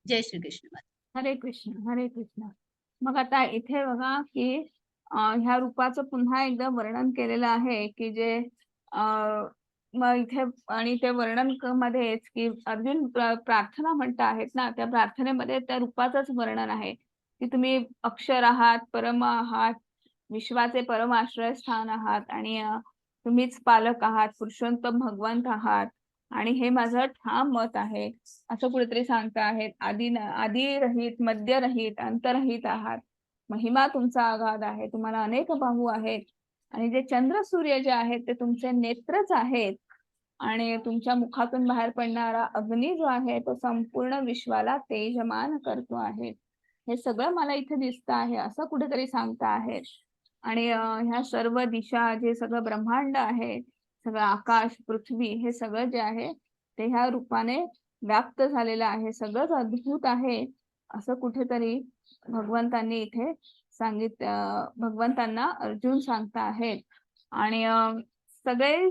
जय श्री कृष्ण. हरे कृष्ण, हरे कृष्ण. मग आता इथे बघा की ह्या रूपाचं पुन्हा एकदा वर्णन केलेलं आहे की जे मग इथे आणि ते वर्णन मध्येच की अर्जुन प्रार्थना म्हणत आहेत ना, त्या प्रार्थनेमध्ये त्या रूपाचंच वर्णन आहे की तुम्ही अक्षर आहात, परम आहात, विश्वाचे परम आश्रयस्थान आहात आणि तुम्हीच पालक आहात, पुरुषोत्तम भगवंत आहात आणि हे माझं ठाम मत आहे असं कुठेतरी सांगता आहेत. आदी रहित, मध्य रहित, अंतरहित आहात. महिमा तुमचा आगाध आहे. तुम्हाला अनेक बाहू आहेत आणि जे चंद्र सूर्य जे आहेत ते तुमचे नेत्रच आहेत आणि तुमच्या मुखातून बाहेर पडणारा अग्नी जो आहे तो संपूर्ण विश्वाला तेजमान करतो आहे. हे सगळं मला इथे दिसतं आहे असं कुठेतरी सांगता आहेत. आणि ह्या सर्व दिशा, जे सगळं ब्रह्मांड आहे, सगळं आकाश, पृथ्वी, हे सगळं जे आहे ते ह्या रूपाने व्याप्त झालेलं आहे. सगळंच अद्भुत आहे असं कुठेतरी भगवंतांनी इथे भगवंतांना अर्जुन सांगता आहेत. आणि सगळे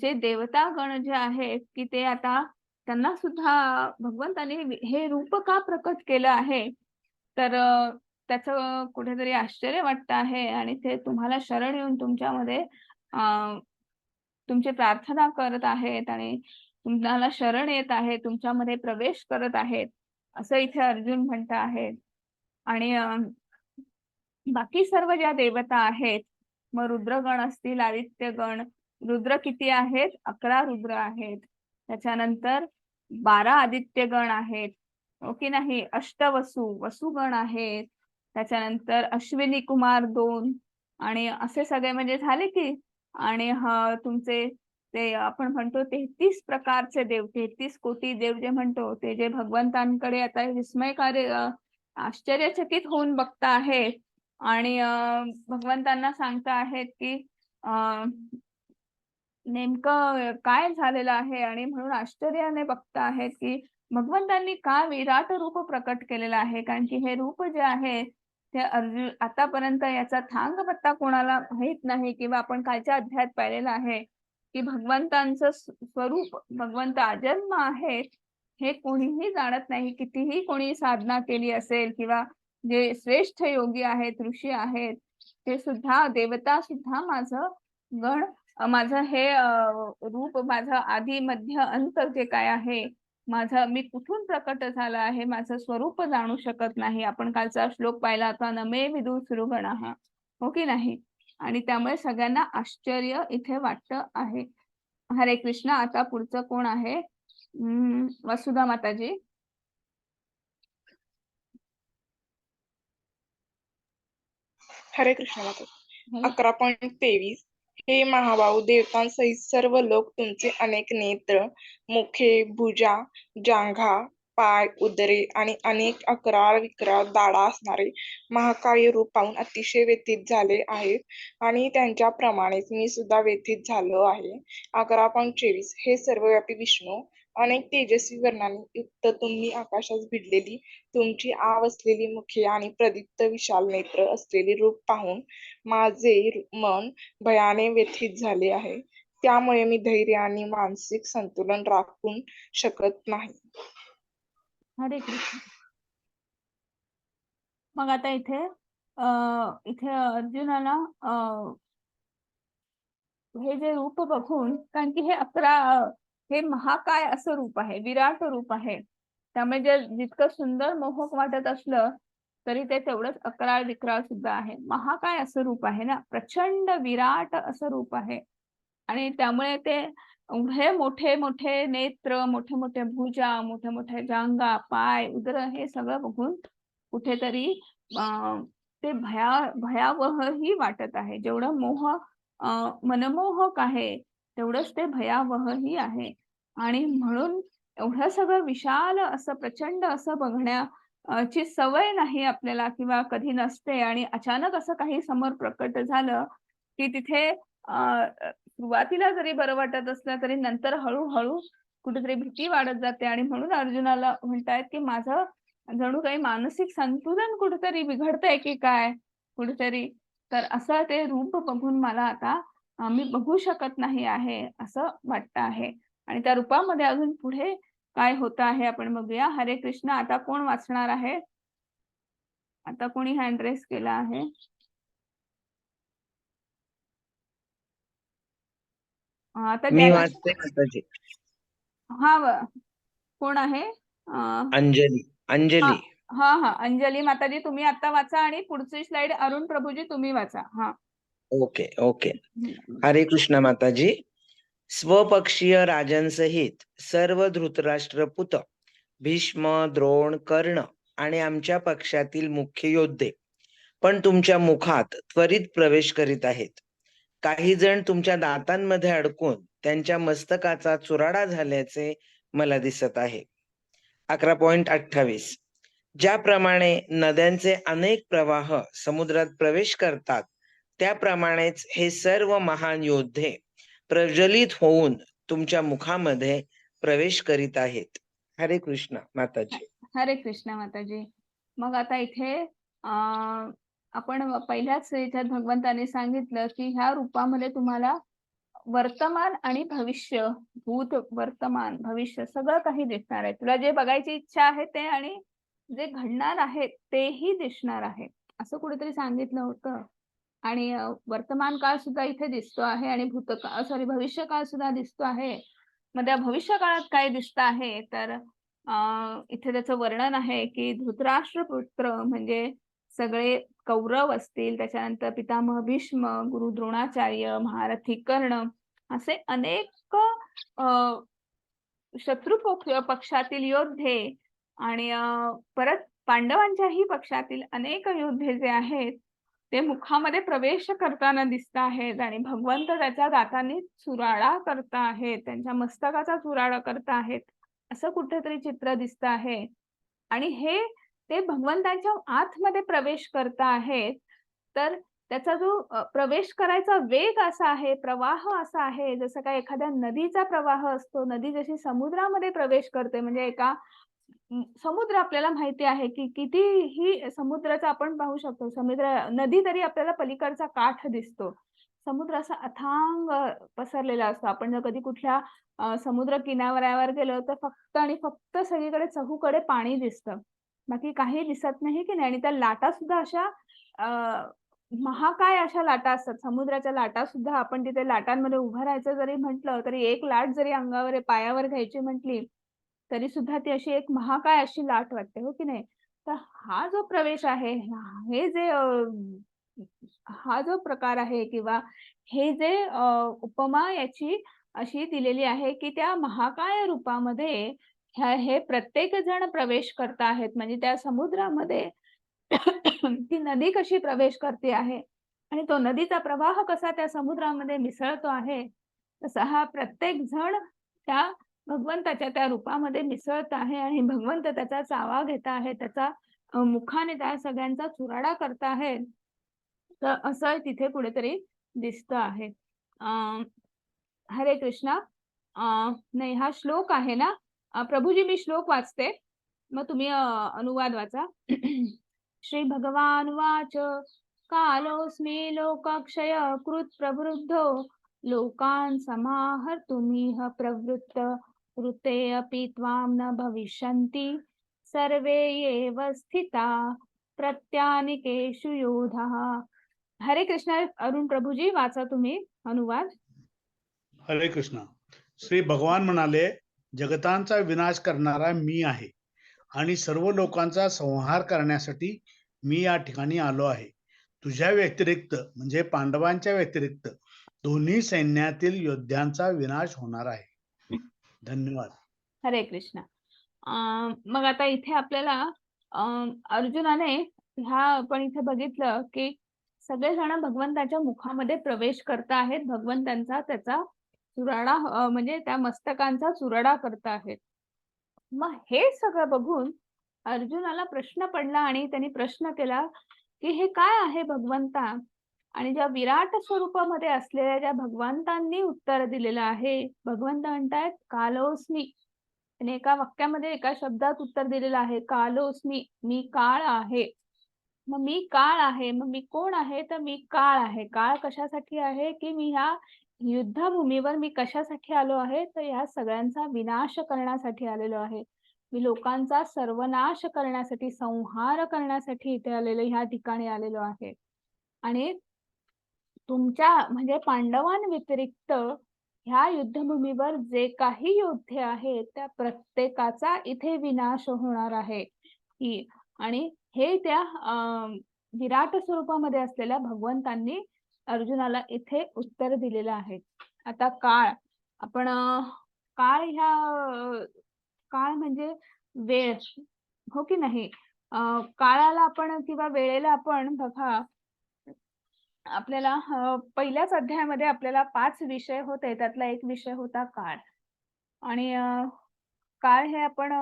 जे देवतागण जे आहेत की ते आता त्यांना सुद्धा भगवंतांनी हे रूप का प्रकट केलं आहे तर त्याचं कुठेतरी आश्चर्य वाटतं आहे आणि ते तुम्हाला शरण येऊन तुमच्यामध्ये तुमची प्रार्थना करत आहेत आणि तुम्हाला शरण येत आहे, तुमच्यामध्ये प्रवेश करत आहेत असं इथे अर्जुन म्हणत आहेत. आणि बाकी सर्व ज्या देवता आहेत, मग रुद्रगण असतील, आदित्यगण, रुद्र किती आहेत? 11 रुद्र आहेत. त्याच्यानंतर 12 आदित्यगण आहेत, हो की नाही? वसुगण आहेत. त्याच्यानंतर अश्विनी कुमार 2 आणि असे सगळे म्हणजे झाले की. आणि तुमचे ते आपण म्हणतो 33 प्रकारचे देव, 33 कोटी देव जे म्हणतो ते जे भगवंतांकडे आता विस्मयकारी आश्चर्यचकित होऊन बघता आहेत आणि भगवंतांना सांगता आहेत की नेमकं काय झालेलं आहे आणि म्हणून आश्चर्याने बघता आहेत की भगवंतांनी का विराट रूप प्रकट केलेलं आहे. कारण की हे रूप जे आहे ते अर्जुन आतापर्यंत याचा थांग पत्ता कोणाला माहित नाही किंवा आपण कालच्या अध्यायात पाहिलेलं आहे की भगवंतांचं स्वरूप, भगवंत अजन्म आहेत हे कोणीही जाणत नाही. कितीही कोणी साधना केली असेल किंवा जे श्रेष्ठ योगी आहेत, ऋषी आहेत, ते सुद्धा, देवता सुद्धा माझं हे रूप, माझं आधी मध्य अंत जे काय आहे, मी कुठून प्रकट झालं आहे, माझं स्वरूप जाणू शकत नाही. आपण कालचा श्लोक पाहिला होता, न मे विदु सुरुगणः, हो की नाही? आणि त्यामुळे सगळ्यांना आश्चर्य इथे वाटतं आहे. हरे कृष्ण. आता पुढचं कोण आहे? वसुधा माताजी. हरे कृष्ण माता. 11.23. हे महाभाऊ, देवतांसहित सर्व लोक तुमचे अनेक नेत्र, मुखे, भुजा, जांघा, पाय, उदरे आणि अनेक अकराळ विकराळ दाढा असणारे महाकाय रूप पाहून अतिशय व्यथित झाले आहेत आणि त्यांच्याप्रमाणेच मी सुद्धा व्यथित झालो आहे. 11.24. हे सर्वव्यापी विष्णू, अनेक तेजस्वी वर्णांनी युक्त तुम्ही आकाशात भिडलेली तुमची आव असलेली मुखे आणि प्रदीप्त विशाल नेत्र असलेले रूप पाहून माझे मन भयाने व्यथित झाले आहे. त्यामुळे मी धैर्य आणि मानसिक संतुलन राखू शकत नाही. हरे कृष्ण. मग आता इथे अर्जुनाला हे जे रूप बघून, कारण की हे 11 हे महाकाय असं रूप आहे, विराट रूप आहे. त्यामुळे जितकं सुंदर मोहक वाटत असलं तरी ते तेवढंच अकराळ विक्राळ सुद्धा आहे. महाकाय असं रूप आहे ना, प्रचंड विराट असं रूप आहे. आणि त्यामुळे ते एवढे मोठे मोठे नेत्र, मोठे मोठे भुजा, मोठे मोठे जांघा, पाय, उदर हे सगळं बघून कुठेतरी ते भयावहही वाटत आहे. जेवढं मनमोहक आहे, तेवढंच ते भयावहही आहे. आणि म्हणून एवढं सगळं विशाल असं प्रचंड असं ची सवय नाही आपल्याला किंवा कधी नसते आणि अचानक असं काही समोर प्रकट झालं, की तिथे सुरुवातीला जरी बरं वाटत असलं तरी नंतर हळू कुठेतरी भीती वाढत जाते आणि म्हणून अर्जुनाला म्हणतायत, की माझं जणू काही मानसिक संतुलन कुठेतरी बिघडतंय की काय कुठेतरी. तर असं ते रूप बघून मला आता मी बघू शकत नाही आहे, असं वाटतं आहे. आणि त्या रूपामध्ये अजून पुढे काय होतं आहे आपण बघूया. हरे कृष्ण. आता कोण वाचणार आहे? आता कोणी हँड रेज केला आहे? आता मी ज्याला वाचते माताजी. कोण आहे? अंजली. अंजली. अंजली माताजी तुम्ही आता वाचा आणि पुढची स्लाइड अरुण प्रभूजी तुम्ही वाचा. Okay okay. हरे कृष्ण माताजी. स्वपक्षीय राजांसहित सर्व धृतराष्ट्रपुत, भीष्म, द्रोण, कर्ण आणि आमच्या पक्षातील मुख्य योद्धे पण तुमच्या मुखात त्वरित प्रवेश करीत आहेत. काही जण तुमच्या दातांमध्ये अडकून त्यांच्या मस्तकाचा चुराडा झाल्याचे मला दिसत आहे. 11.28. ज्याप्रमाणे नद्यांचे अनेक प्रवाह समुद्रात प्रवेश करतात, त्याप्रमाणेच हे सर्व महान योद्धे प्रज्वलित होऊन तुमच्या मुखामध्ये प्रवेश करीत आहेत. हरे कृष्ण माताजी. हरे कृष्ण माताजी. मग आता इथे आपण पहिल्याच याच्यात भगवंताने सांगितलं, की ह्या रूपामध्ये तुम्हाला वर्तमान आणि भविष्य, भूत, वर्तमान, भविष्य सगळं काही दिसणार आहे. तुला जे बघायची इच्छा आहे ते आणि जे घडणार आहे तेही दिसणार आहे, असं कुठेतरी सांगितलं होतं. आणि वर्तमान काळ सुद्धा इथे दिसतो आहे आणि भविष्य काळ सुद्धा दिसतो आहे. मग त्या भविष्य काळात काय दिसतं आहे तर इथे त्याचं वर्णन आहे, की धृतराष्ट्र पुत्र म्हणजे सगळे कौरव असतील, त्याच्यानंतर पितामह भीष्म, गुरु द्रोणाचार्य, महारथी कर्ण असे अनेक शत्रू पक्षातील योद्धे आणि परत पांडवांच्याही पक्षातील अनेक योद्धे जे आहेत ते मुखामध्ये प्रवेश करताना दिसत आहेत आणि भगवंत त्याच्या दातांनी चुराडा करत आहेत, त्यांच्या मस्तकाचा चुराडा करत आहेत, असं कुठेतरी चित्र दिसत आहे. आणि ते भगवंताच्या आतमध्ये प्रवेश करत आहेत. तर त्याचा जो प्रवेश करायचा वेग असा आहे, प्रवाह असा आहे, जसं काय एखाद्या नदीचा प्रवाह असतो. नदी जशी समुद्रामध्ये प्रवेश करते म्हणजे समुद्र आपल्याला माहिती आहे, की कितीही समुद्राचा आपण पाहू शकतो. नदी तरी आपल्याला पलीकडचा काठ दिसतो. समुद्र असा अथांग पसरलेला असतो. आपण जर कधी कुठल्या समुद्र किनाऱ्यावर गेलो तर फक्त आणि फक्त सगळीकडे चहूकडे पाणी दिसतं. बाकी काही दिसत नाही की नाही. आणि त्या लाटा सुद्धा अशा महाकाय अशा लाटा असतात. समुद्राच्या लाटा सुद्धा आपण तिथे लाटांमध्ये उभं राहायचं जरी म्हटलं तरी एक लाट जरी अंगावर पायावर घ्यायची म्हटली तरी सुद्धा ती अशी एक महाकाय अशी लाट वाटते, हो की नाही? तर हा जो प्रवेश आहे, हा जो प्रकार आहे किंवा हे जे उपमा याची अशी दिलेली आहे, की त्या महाकाय रूपामध्ये हे प्रत्येक जण प्रवेश करत आहेत. म्हणजे त्या समुद्रामध्ये ती नदी कशी प्रवेश करते आहे आणि तो नदीचा प्रवाह कसा त्या समुद्रामध्ये मिसळतो आहे, तसा हा प्रत्येक जण त्या भगवंताच्या त्या रूपामध्ये मिसळत आहे आणि भगवंत त्याचा चावा घेत आहे, त्याचा मुखाने त्या सगळ्यांचा चुराडा करत आहे. तर असं तिथे कुठेतरी दिसतं आहे. हरे कृष्णा. नाही, हा श्लोक आहे ना. प्रभूजी मी श्लोक वाचते, मग तुम्ही अनुवाद वाचा. श्री भगवान वाच कालोस्मी लोकक्षय कृत प्रवृद्धो लोकान् समाहर्तुमिह प्रवृत्त ऋते अपि त्वां न भविष्यन्ति सर्वे एव स्थिता प्रत्यानिकेषु योधाः. हरे कृष्ण. अरुण प्रभूजी वाचा तुम्ही अनुवाद. हरे कृष्ण. श्री भगवान म्हणाले, जगतांचा विनाश करणारा मी आहे आणि सर्व लोकांचा संहार करण्यासाठी मी या ठिकाणी आलो आहे. तुझ्या व्यतिरिक्त म्हणजे पांडवांच्या व्यतिरिक्त दोन्ही सैन्यातील योद्ध्यांचा विनाश होणार आहे. धन्यवाद. हरे कृष्ण. मग आता इथे आपल्याला अर्जुनाने आपण इथे बघितलं की सगळेजण भगवंताच्या मुखामध्ये प्रवेश करत आहेत. भगवंतांचा त्याचा चुराडा म्हणजे त्या मस्तकांचा चुराडा करत आहेत. मग हे सगळं बघून अर्जुनाला प्रश्न पडला आणि त्यांनी प्रश्न केला की हे काय आहे भगवंता? आणि ज्या विराट स्वरूपामध्ये असलेल्या ज्या भगवंतांनी उत्तर दिलेलं आहे. भगवंत म्हणतायत कालोस्मी. आणि एका वाक्यामध्ये एका शब्दात उत्तर दिलेलं आहे, कालोस्मी, मी काळ आहे. मग मी काळ आहे, मग मी कोण आहे? तर मी काळ आहे. काळ कशासाठी आहे? की मी ह्या युद्धभूमीवर मी कशासाठी आलो आहे? तर ह्या सगळ्यांचा विनाश करण्यासाठी आलेलो आहे. मी लोकांचा सर्वनाश करण्यासाठी, संहार करण्यासाठी इथे आलेलो, ह्या ठिकाणी आलेलो आहे. आणि तुमच्या म्हणजे पांडवांव्यतिरिक्त ह्या युद्धभूमीवर जे काही योद्धे आहेत त्या प्रत्येकाचा इथे विनाश होणार आहे. आणि हे त्या विराट स्वरूपामध्ये असलेल्या भगवंतांनी अर्जुनाला इथे उत्तर दिलेलं आहे. आता काळ, आपण काळ काळ म्हणजे वेळ, हो की नाही? काळाला आपण किंवा वेळेला आपण बघा, आपल्याला पहिल्याच अध्यायामध्ये आपल्याला 5 विषय होते. त्यातला एक विषय होता काळ. आणि काळ हे आपण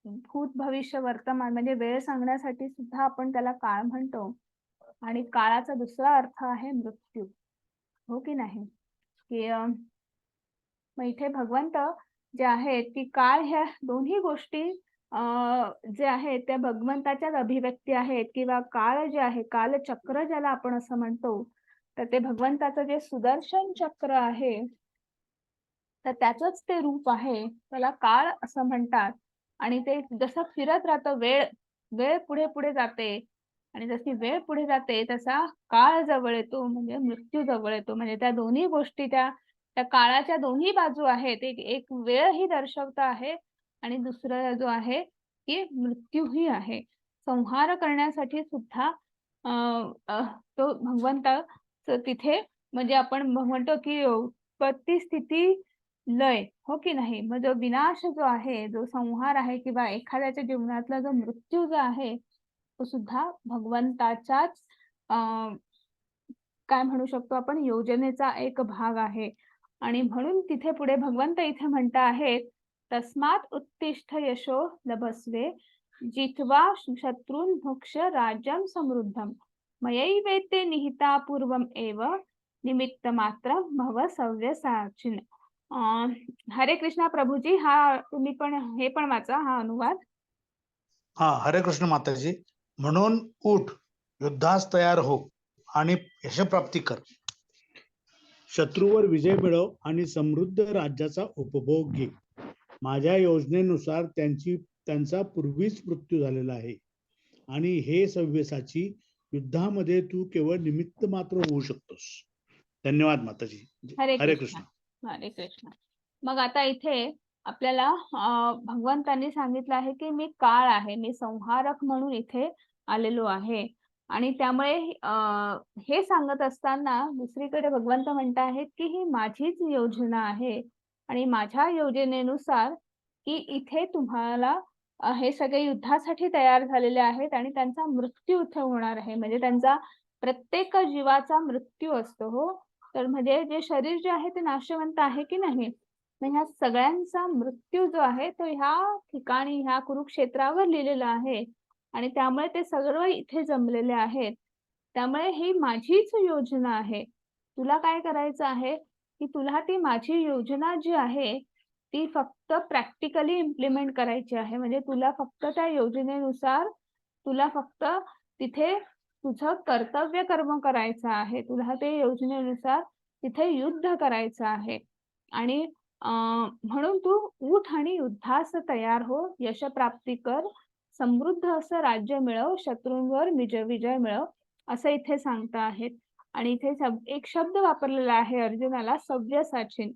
भूत, भविष्य, वर्तमान म्हणजे वेळ सांगण्यासाठी सुद्धा आपण त्याला काळ म्हणतो. आणि काळाचा दुसरा अर्थ आहे मृत्यू, हो की नाही? की मग इथे भगवंत जे आहेत की काळ ह्या दोन्ही गोष्टी जे आहेत त्या भगवंताच्याच अभिव्यक्ती आहेत. किंवा काळ जे आहे, कालचक्र ज्याला आपण असं म्हणतो, तर ते भगवंताचं जे सुदर्शन चक्र आहे तर त्याचंच ते रूप आहे. त्याला काळ असं म्हणतात. आणि ते जसं फिरत राहतं, वेळ पुढे पुढे जाते. आणि जशी वेळ पुढे जाते तसा काळ जवळ येतो, म्हणजे मृत्यू जवळ येतो. म्हणजे त्या दोन्ही गोष्टी त्या काळाच्या दोन्ही बाजू आहेत. एक वेळ ही दर्शवत आहे आणि दुसरा जो आहे की मृत्यूही आहे. संहार करण्यासाठी सुद्धा तो भगवंत तिथे म्हणजे आपण म्हणतो की उत्पत्ती, स्थिती, लय, हो की नाही? मग जो विनाश जो आहे, जो संहार आहे किंवा एखाद्याच्या जीवनातला जो मृत्यू जो आहे तो सुद्धा भगवंताच्याच काय म्हणू शकतो आपण, योजनेचा एक भाग आहे. आणि म्हणून तिथे पुढे भगवंत इथे म्हणत आहेत, तस्मात् उत्तिष्ठ यशो लभस्वे जित्वा शत्रून् भक्ष राज्यं समृद्धम मयैवेते निहिता पूर्वम एव निमित्त मात्र भव सव्यसाचिन. हरे कृष्णा प्रभूजी, हा तुम्ही पण हे पण वाचा हा अनुवाद. हा, हरे कृष्ण माताजी. म्हणून उठ, युद्धास तयार हो आणि यशप्राप्ती कर. शत्रूवर विजय मिळव आणि समृद्ध राज्याचा उपभोग घे. माझ्या योजनेनुसार त्यांचा पूर्वीच मृत्यू झालेला आहे आणि हे सव्यसाची, युद्धामध्ये तू केवळ निमित्त मात्र होऊ शकतोस. धन्यवाद माताजी. हरे कृष्ण. हरे कृष्ण. मग आता इथे आपल्याला भगवंतांनी सांगितलं आहे की मी काळ आहे, मी संहारक म्हणून इथे आलेलो आहे. आणि त्यामुळे हे सांगत असताना दुसरीकडे भगवंत म्हणत आहेत की ही माझीच योजना आहे आणि माझ्या योजनेनुसार की इथे तुम्हाला हे सगळे युद्धासाठी तयार झालेले आहेत आणि त्यांचा मृत्यू इथे होणार आहे. म्हणजे त्यांचा प्रत्येक जीवाचा मृत्यू असतो, हो. तर म्हणजे जे शरीर जे आहे ते नाशवंत आहे की नाही, ह्या सगळ्यांचा मृत्यू जो आहे तो ह्या ठिकाणी, ह्या कुरुक्षेत्रावर लिहिलेला आहे. आणि त्यामुळे ते सर्व इथे जमलेले आहेत. त्यामुळे ही माझीच योजना आहे. तुला काय करायचं आहे की तुला ती माझी योजना जी आहे ती फक्त प्रॅक्टिकली इम्प्लिमेंट करायची आहे. म्हणजे तुला फक्त त्या योजनेनुसार तुला फक्त तिथे तुझं कर्तव्य कर्म करायचं आहे. तुला ते योजनेनुसार तिथे युद्ध करायचं आहे. आणि म्हणून तू उठ आणि युद्धास तयार हो, यशप्राप्ती कर, समृद्ध असं राज्य मिळव, शत्रूंवर विजय मिळव, असं इथे सांगता आहेत. आणि इथे एक शब्द वापरलेला आहे अर्जुनाला, सव्यसाचिन.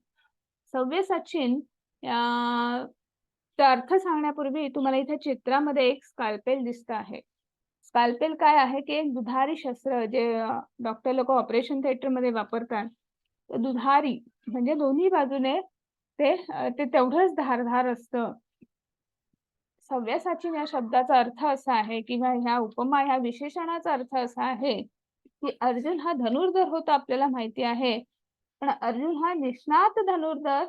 सव्यसाचीन चा अर्थ सांगण्यापूर्वी तुम्हाला इथे चित्रामध्ये एक स्काल्पेल दिसत आहे. स्काल्पेल काय आहे की एक दुधारी शस्त्र जे डॉक्टर लोक ऑपरेशन थिएटर मध्ये वापरतात. दुधारी म्हणजे दोन्ही बाजूने ते तेवढंच धारदार असतं. सव्यसाचीन या शब्दाचा अर्थ असा आहे किंवा ह्या उपमा ह्या विशेषणाचा अर्थ असा आहे की अर्जुन हा धनुर्धर होता आपल्याला माहिती आहे, पण अर्जुन हा निष्णात धनुर्धर.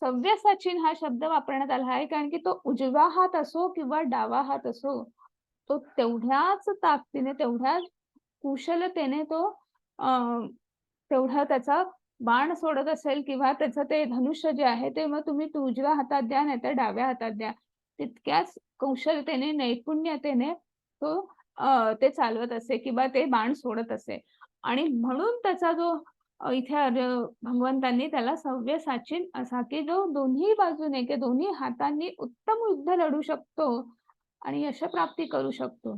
सव्यसाचीन हा शब्द वापरण्यात आला आहे कारण की तो उजवा हात असो किंवा डावा हात असो, तो तेवढ्याच ताकदीने तेवढ्याच कुशलतेने तो तेवढा त्याचा बाण सोडत असेल किंवा त्याचं ते धनुष्य जे आहे ते मग तुम्ही उजव्या हातात द्या नाहीतर डाव्या हातात द्या, तितक्याच कौशलतेने नैपुण्यतेने तो ते चालवत असे किंवा ते बाण सोडत असे. आणि म्हणून त्याचा जो इथे भगवंतांनी त्याला सव्यसाचीन असा की जो दोन्ही बाजूने की दोन्ही हातांनी उत्तम युद्ध लढू शकतो आणि यशप्राप्ती करू शकतो.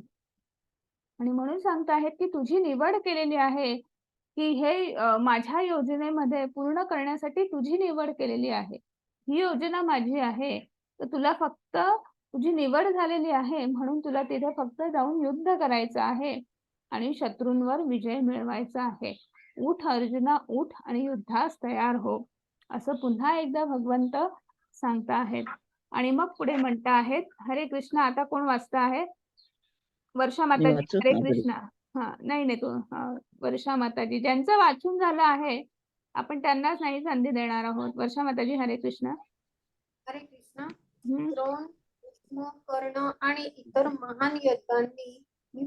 आणि म्हणून सांगत आहेत की तुझी निवड केलेली आहे की हे माझ्या योजनेमध्ये पूर्ण करण्यासाठी तुझी निवड केलेली आहे. ही योजना माझी आहे, तर तुला फक्त तुझी निवड झालेली आहे म्हणून तुला तिथे फक्त जाऊन युद्ध करायचं आहे आणि शत्रूंवर विजय मिळवायचा आहे. उठ अर्जुना उठ आणि युद्धास तयार हो, असं पुन्हा एकदा भगवंत सांगता आहेत. आणि मग पुढे म्हणता आहेत, हरे कृष्ण. आता कोण वाचता आहे? वर्षा माताजी. वाचू हरे का बरं? कृष्ण. नाही तू वर्षा माताजी ज्यांचं वाचून झालं आहे आपण त्यांनाच नाही संधी देणार आहोत. वर्षा माताजी हरे कृष्ण. हरे कृष्ण. द्रोण, भीष्म, कर्ण आणि इतर महान योद्धांना मी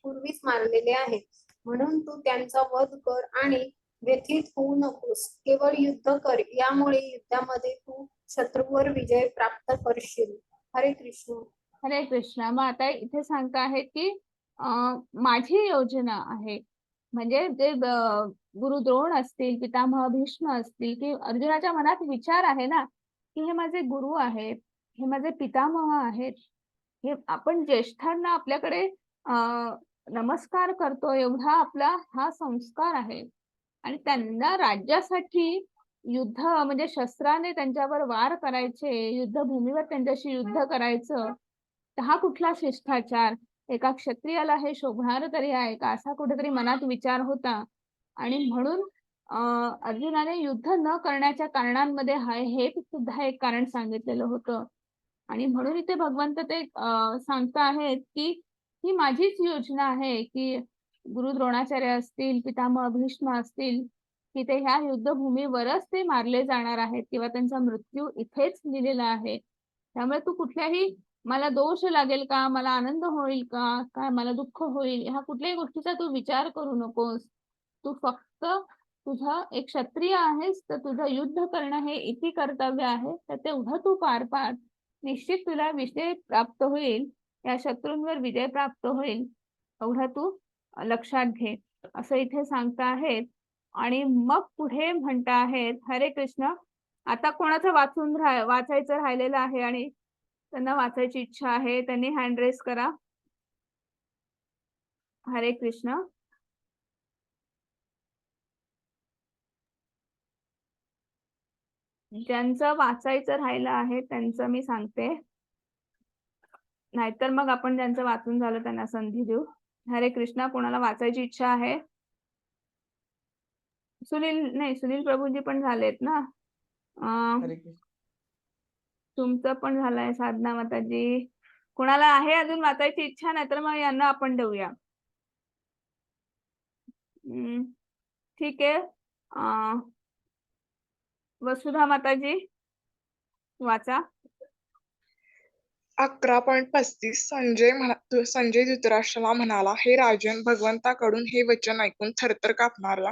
पूर्वीच मारलेले आहे. म्हणून तू त्यांचा वध कर आणि व्यथित होऊ नकोस. केवळ युद्ध कर. यामुळे युद्धामध्ये तू शत्रूवर विजय प्राप्त करशील. हरे कृष्ण. हरे कृष्ण. मग आता इथे सांगता आहेत की माझी योजना आहे, म्हणजे जे गुरु द्रोण असतील, पितामह भीष्म असतील, की अर्जुनाच्या मनात विचार आहे ना की हे माझे गुरु आहेत, हे माझे पितामह आहेत, हे आपण ज्येष्ठांना आपल्याकडे नमस्कार करतो एवढा आपला हा संस्कार आहे. आणि त्यांना राज्यासाठी युद्ध म्हणजे शस्त्राने त्यांच्यावर वार करायचे, युद्धभूमीवर त्यांच्याशी युद्ध करायचं, तर हा कुठला शिष्टाचार? एका क्षत्रियाला हे शोभणार तरी आहे का? असा कुठेतरी मनात विचार होता. आणि म्हणून अर्जुनाने युद्ध न करण्याच्या कारणांमध्ये हे सुद्धा एक कारण सांगितलेलं होतं. आणि म्हणून इथे भगवंत ते सांगता आहेत की ही माझीच योजना आहे की गुरु द्रोणाचार्य असतील, पितामह भीष्म असतील, की ते ह्या युद्धभूमीवरच ते मारले जाणार आहेत किंवा त्यांचा मृत्यू इथेच लिहिलेला आहे. त्यामुळे तू कुठल्याही मला दोष लागेल का, मला आनंद होईल का, काय मला दुःख होईल, ह्या कुठल्याही गोष्टीचा तू विचार करू नकोस. तू फक्त तुझा एक क्षत्रिय आहेस तर तुझं युद्ध करणं हे इति कर्तव्य आहे, तर तेवढं तू पार पाड. निश्चित तुला विजय प्राप्त होईल, या शत्रूंवर विजय प्राप्त होईल, एवढं तू लक्षात घे, असं इथे सांगता आहेत. आणि मग पुढे म्हणता आहेत, हरे कृष्ण. आता कोणाचं वाचायचं राहिलेलं आहे आणि त्यांना वाचायची इच्छा आहे त्यांनी हँड रेस करा. हरे कृष्ण. ज्यांचं वाचायचं राहिलं आहे त्यांचं मी सांगते, नाहीतर मग आपण ज्यांचं वाचून झालं त्यांना संधी देऊ. हरे कृष्ण. कोणाला वाचायची इच्छा आहे? सुनील प्रभूजी पण झालेत ना. तुमचं पण झालंय साधना माताजी. कोणाला आहे अजून वाचायची इच्छा? नाही तर मग यांना आपण देऊया. ठीक आहे. वसुधा माताजी वाचा. 11.35 संजय धृतराष्ट्राला म्हणाला, हे राजन, भगवंताकडून हे वचन ऐकून थरथर कापणाऱ्या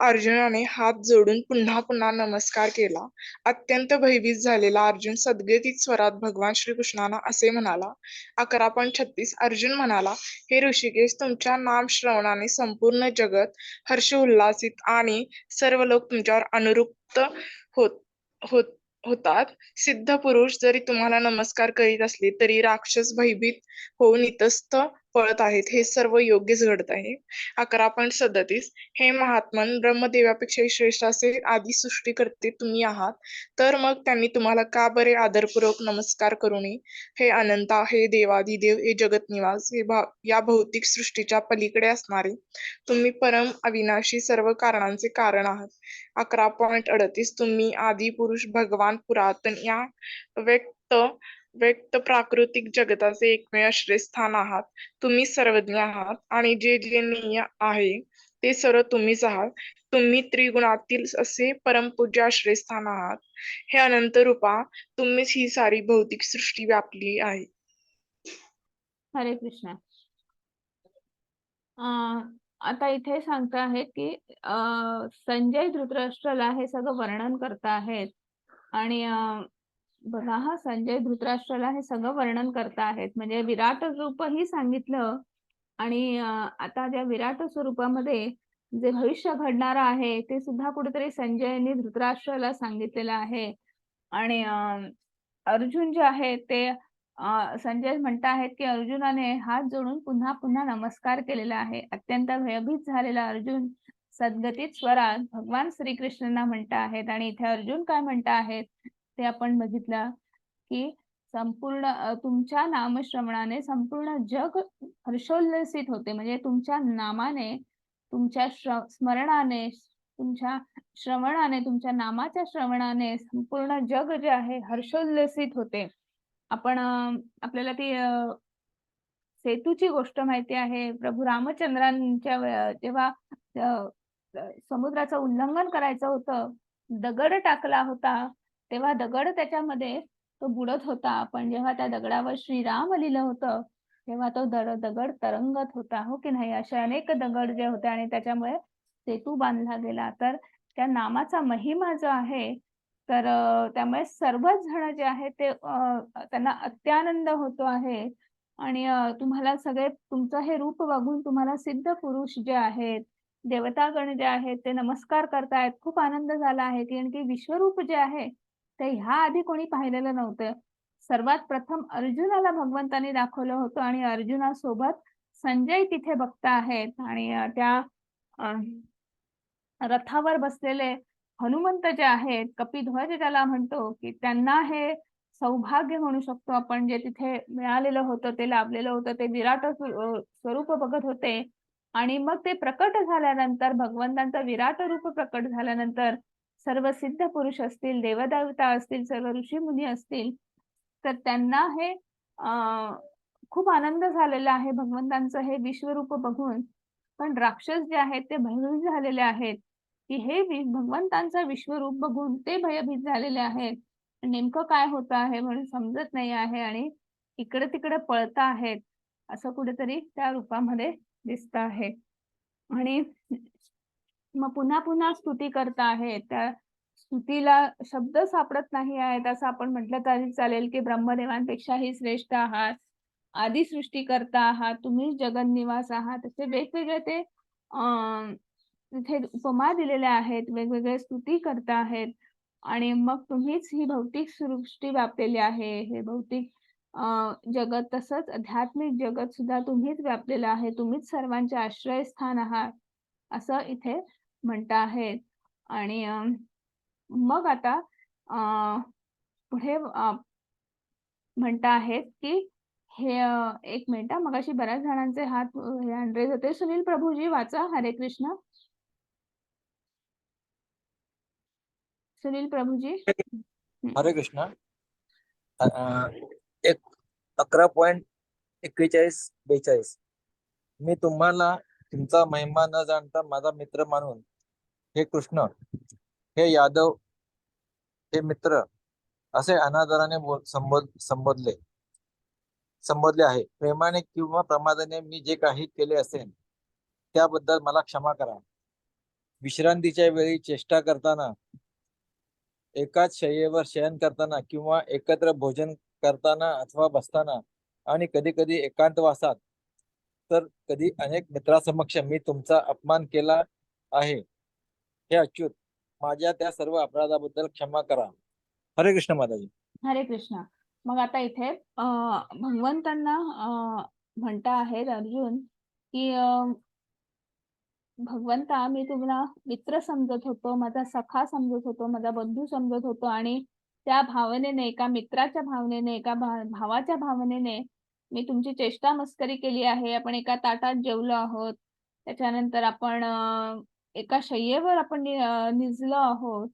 अर्जुनाने हात जोडून पुन्हा पुन्हा नमस्कार केला. अत्यंत भयभीत झालेला अर्जुन सद्गतीत स्वरात भगवान श्रीकृष्णांना असे म्हणाला. 11.36 अर्जुन म्हणाला, हे ऋषिकेश, तुमच्या नाम श्रवणाने संपूर्ण जगत हर्ष उल्हासित आणि सर्व लोक तुमच्यावर अनुरुक्त होतात. सिद्ध पुरुष जरी तुम्हाला नमस्कार करीत असले तरी राक्षस भयभीत होऊन इतस्त पळत आहेत हे सर्व योग्यच घडत आहे. 11.37 हे महात्मन ब्रह्मदेवापेक्षाही श्रेष्ठ असे आदी सृष्टीकर्ते तुम्ही आहात, तर मग त्यांनी तुम्हाला का बरे आदरपूर्वक नमस्कार करू नये? हे अनंता, हे देवाधिदेव, हे जगतनिवास, या भौतिक सृष्टीच्या पलीकडे असणारे तुम्ही परम अविनाशी सर्व कारणांचे कारण आहात. 11.38 तुम्ही आदी पुरुष भगवान पुरातन या व्यक्त प्राकृतिक जगताचे एकमेव आश्रयस्थान आहात. तुम्ही सर्वज्ञ आहात आणि जे जे नीय आहे ते सर्व तुम्हीच आहात. तुम्ही त्रिगुणातील असे परमपूज्य आश्रयस्थान आहात. हे अनंत रूपा, तुम्हीच ही सारी भौतिक सृष्टी व्यापली आहे. हरे कृष्ण. आता इथे सांगता आहेत की संजय धृतराष्ट्राला हे सगळं वर्णन करता आहेत आणि बघा हा संजय धृतराष्ट्राला हे सगळं वर्णन करता आहेत म्हणजे विराट रूपही सांगितलं आणि आता त्या विराट स्वरूपामध्ये जे भविष्य घडणार आहे ते सुद्धा कुठेतरी संजयने धृतराष्ट्राला सांगितलेलं आहे आणि अर्जुन जे आहे ते संजय म्हणता आहेत की अर्जुनाने हात जोडून पुन्हा पुन्हा नमस्कार केलेला आहे. अत्यंत भयभीत झालेला अर्जुन सद्गतीत स्वरात भगवान श्रीकृष्णांना म्हणता आहेत आणि इथे अर्जुन काय म्हणता आहेत ते आपण बघितलं की संपूर्ण तुमच्या नामश्रवणाने संपूर्ण जग हर्षोल्लसित होते. म्हणजे तुमच्या नामाने, तुमच्या स्मरणाने, तुमच्या श्रवणाने, तुमच्या नामाच्या श्रवणाने संपूर्ण जग जे आहे हर्षोल्लसित होते. आपण आपल्याला ती सेतूची गोष्ट माहिती आहे. प्रभू रामचंद्रांच्या जेव्हा समुद्राचं उल्लंघन करायचं होतं, दगड टाकला होता, तेव्हा दगड त्याच्यामध्ये तो बुडत होता. पण जेव्हा त्या दगडावर श्रीराम लिहिलं होतं, तेव्हा तो दगड तरंगत होता. हो की नाही? असे अनेक दगड जे होते आणि त्याच्यामुळे सेतू बांधला गेला. तर त्या नामाचा महिमा जो आहे, तर त्यामुळे सर्वच जण जे आहेत ते त्यांना अत्यानंद होतो आहे आणि तुम्हाला सगळे तुमचं हे रूप बघून तुम्हाला सिद्ध पुरुष जे आहेत, देवतागण जे आहेत ते नमस्कार करतायत. खूप आनंद झाला आहे कारण की विश्वरूप जे आहे ते ह्या आधी कोणी पाहिलेलं नव्हतं. सर्वात प्रथम अर्जुनाला भगवंतांनी दाखवलं होतं आणि अर्जुनासोबत संजय तिथे बघता आहेत आणि त्या रथावर बसलेले हनुमंत जे आहेत, कपिध्वज ज्याला म्हणतो, की त्यांना हे सौभाग्य म्हणू शकतो आपण जे तिथे मिळालेलं होतं, ते लाभलेलं होतं. ते विराट स्वरूप बघत होते आणि मग ते प्रकट झाल्यानंतर भगवंतांचं विराट रूप प्रकट झाल्यानंतर सर्व सिद्ध पुरुष असतील, देवदेवता असतील, सर्व ऋषीमुनी असतील, तर त्यांना हे खूप आनंद झालेला आहे भगवंतांचं हे विश्वरूप बघून. पण राक्षस जे आहेत ते भयभीत झालेले आहेत की हे भगवंतांचं विश्वरूप बघून ते भयभीत झालेले आहेत. नेमकं काय होत आहे म्हणून समजत नाही आहे आणि इकडे तिकडे पळत आहेत असं कुठेतरी त्या रूपामध्ये दिसत आहे आणि मग पुन्हा पुन्हा स्तुती करता आहेत. त्या स्तुतीला शब्द सापडत नाही आहेत असं आपण म्हटलं तरी चालेल की ब्रह्मदेवांपेक्षाही श्रेष्ठ आहात, आदी सृष्टीकर्ता आहात, तुम्ही जगन्निवास आहात. असे वेगवेगळे ते तिथे उपमा दिलेल्या आहेत, वेगवेगळे स्तुती करता आहेत आणि मग तुम्हीच ही भौतिक सृष्टी व्यापलेली आहे. हे भौतिक जगत तसंच आध्यात्मिक जगत सुद्धा तुम्हीच व्यापलेलं आहे. तुम्हीच सर्वांचे आश्रयस्थान आहात असं इथे म्हणता आहेत आणि मग आता पुढे म्हणता आहेत की हे एक मिनिट मगाशी बऱ्याच जणांचे हात हँड रेज होते. सुनील प्रभूजी वाचा. हरे कृष्ण. सुनील प्रभूजी. हरे कृष्ण. 11.41-42 मी तुम्हाला तुमचा महिमा न जाणता माझा मित्र मानून हे कृष्ण, हे यादव, हे मित्र असे अनादराने संबोधले आहे. प्रेमाने किंवा प्रमादाने मी जे काही केले असेल त्याबद्दल मला क्षमा करा. विश्रांतीच्या वेळी चेष्टा करताना, एकाच शय्येवर शयन करताना किंवा एकत्र भोजन करताना अथवा बसताना आणि कधी कधी एकांतवासात, तर कधी अनेक मित्रासमक्ष मी तुमचा अपमान केला आहे. हे अच्युत, माझ्या त्या सर्व अपराधाबद्दल क्षमा करा. हरे कृष्ण माताजी. हरे कृष्ण. मग आता इथे भगवंतांना म्हणता आहेत अर्जुन की भगवंता, मी तुम्हाला मित्र समजत होतो, माझा सखा समजत होतो, माझा बंधू समजत होतो आणि त्या भावनेने, एका मित्राच्या भावनेने, एका भावाच्या भावनेने मी तुमची चेष्टा मस्करी केली आहे. आपण एका ताटात जेवलो आहोत. त्याच्यानंतर आपण एका शय्येवर आपण निजलो आहोत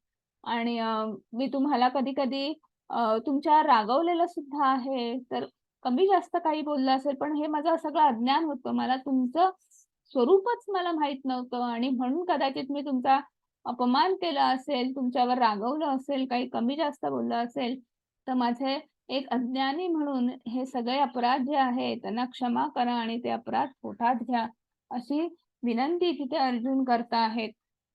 आणि मी तुम्हाला कधी-कधी तुमच्यावर रागवलेलं सुद्धा आहे. तर कमी जास्त काही बोललं असेल, पण हे माझं सगळं अज्ञान होतं. मला तुमचं स्वरूपच मला माहित नव्हतं आणि म्हणून कदाचित मी तुमचा अपमान केला असेल, तुमच्यावर रागवलं असेल, काही कमी जास्त बोललं असेल, तर माझे एक अज्ञानी म्हणून हे सगळे अपराध जे आहेत त्यांना क्षमा करा आणि ते अपराध पोटात घ्या, अशी विनंती तिथे अर्जुन करता आहेत.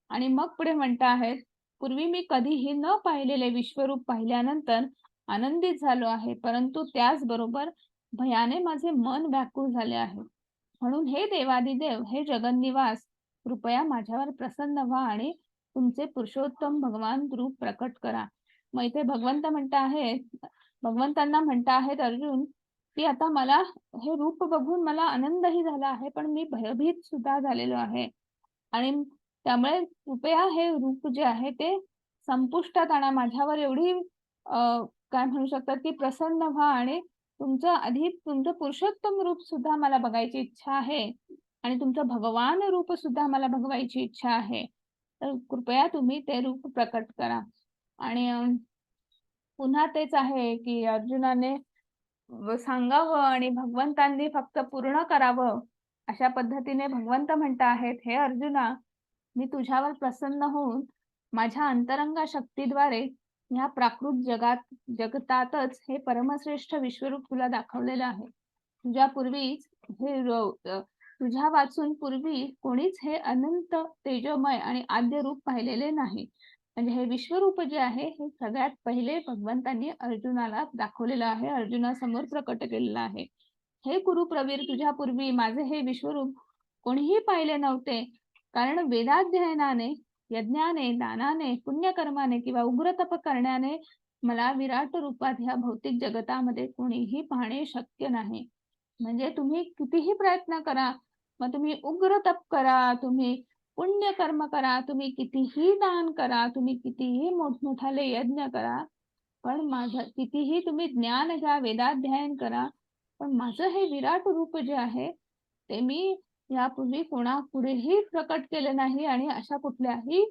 आणि मग पुढे म्हणता आहेत, पूर्वी मी कधीही न पाहिलेले विश्वरूप पाहिल्यानंतर आनंदित झालो आहे, परंतु त्याचबरोबर भयाने माझे मन व्याकुळ झाले आहे. म्हणून हे देवादिदेव, हे जगन्निवास, कृपया माझ्यावर प्रसन्न व्हा आणि तुमचे पुरुषोत्तम भगवान रूप प्रकट करा. मग इथे भगवंतांना म्हणता आहेत अर्जुन की आता मला हे रूप बघून मला आनंदही झाला आहे, पण मी भयभीत सुद्धा झालेलो आहे आणि त्यामुळे कृपया हे रूप जे आहे ते संपुष्टात आणा. माझ्यावर एवढी काय म्हणू शकतात की प्रसन्न व्हा आणि तुमचं पुरुषोत्तम रूप सुद्धा मला बघायची इच्छा आहे आणि तुमचं भगवान रूप सुद्धा मला बघवायची इच्छा आहे. तर कृपया तुम्ही ते रूप प्रकट करा. आणि पुन्हा तेच आहे की अर्जुनाने सांगावं आणि भगवंतांनी फक्त पूर्ण करावं. अशा पद्धतीने भगवंत म्हणता आहेत, हे अर्जुना, मी तुझ्यावर प्रसन्न होऊन माझ्या अंतरंग शक्तीद्वारे ह्या प्राकृत जगतातच हे परमश्रेष्ठ विश्वरूप तुला दाखवलेलं आहे. तुझ्या वाचून पूर्वी कोणीच हे अनंत तेजोमय आणि आद्य रूप पाहिलेले नाही. म्हणजे हे विश्वरूप जे आहे हे सगळ्यात पहिले भगवंतांनी अर्जुनाला दाखवलेलं आहे, अर्जुनासमोर प्रकट केलेलं आहे. हे कुरुप्रवीर, तुझ्या पूर्वी माझे हे विश्वरूप कोणीही पाहिले नव्हते, कारण वेदाध्ययनाने, यज्ञाने, दानाने, पुण्यकर्माने किंवा उग्र तप करण्याने मला विराट रूपात ह्या भौतिक जगतामध्ये कोणीही पाहणे शक्य नाही. म्हणजे तुम्ही कितीही प्रयत्न करा, मग तुम्ही उग्र तप करा, तुम्ही पुण्य कर्म करा, तुम्ही कितीही दान करा, तुम्ही कितीही मोठमोठाले यज्ञ करा, पण माझं कितीही तुम्ही ज्ञान घ्या, वेदाध्ययन करा, पण माझं हे विराट रूप जे आहे ते मी यापूर्वी कोणापुढेही प्रकट केले नाही आणि अशा कुठल्याही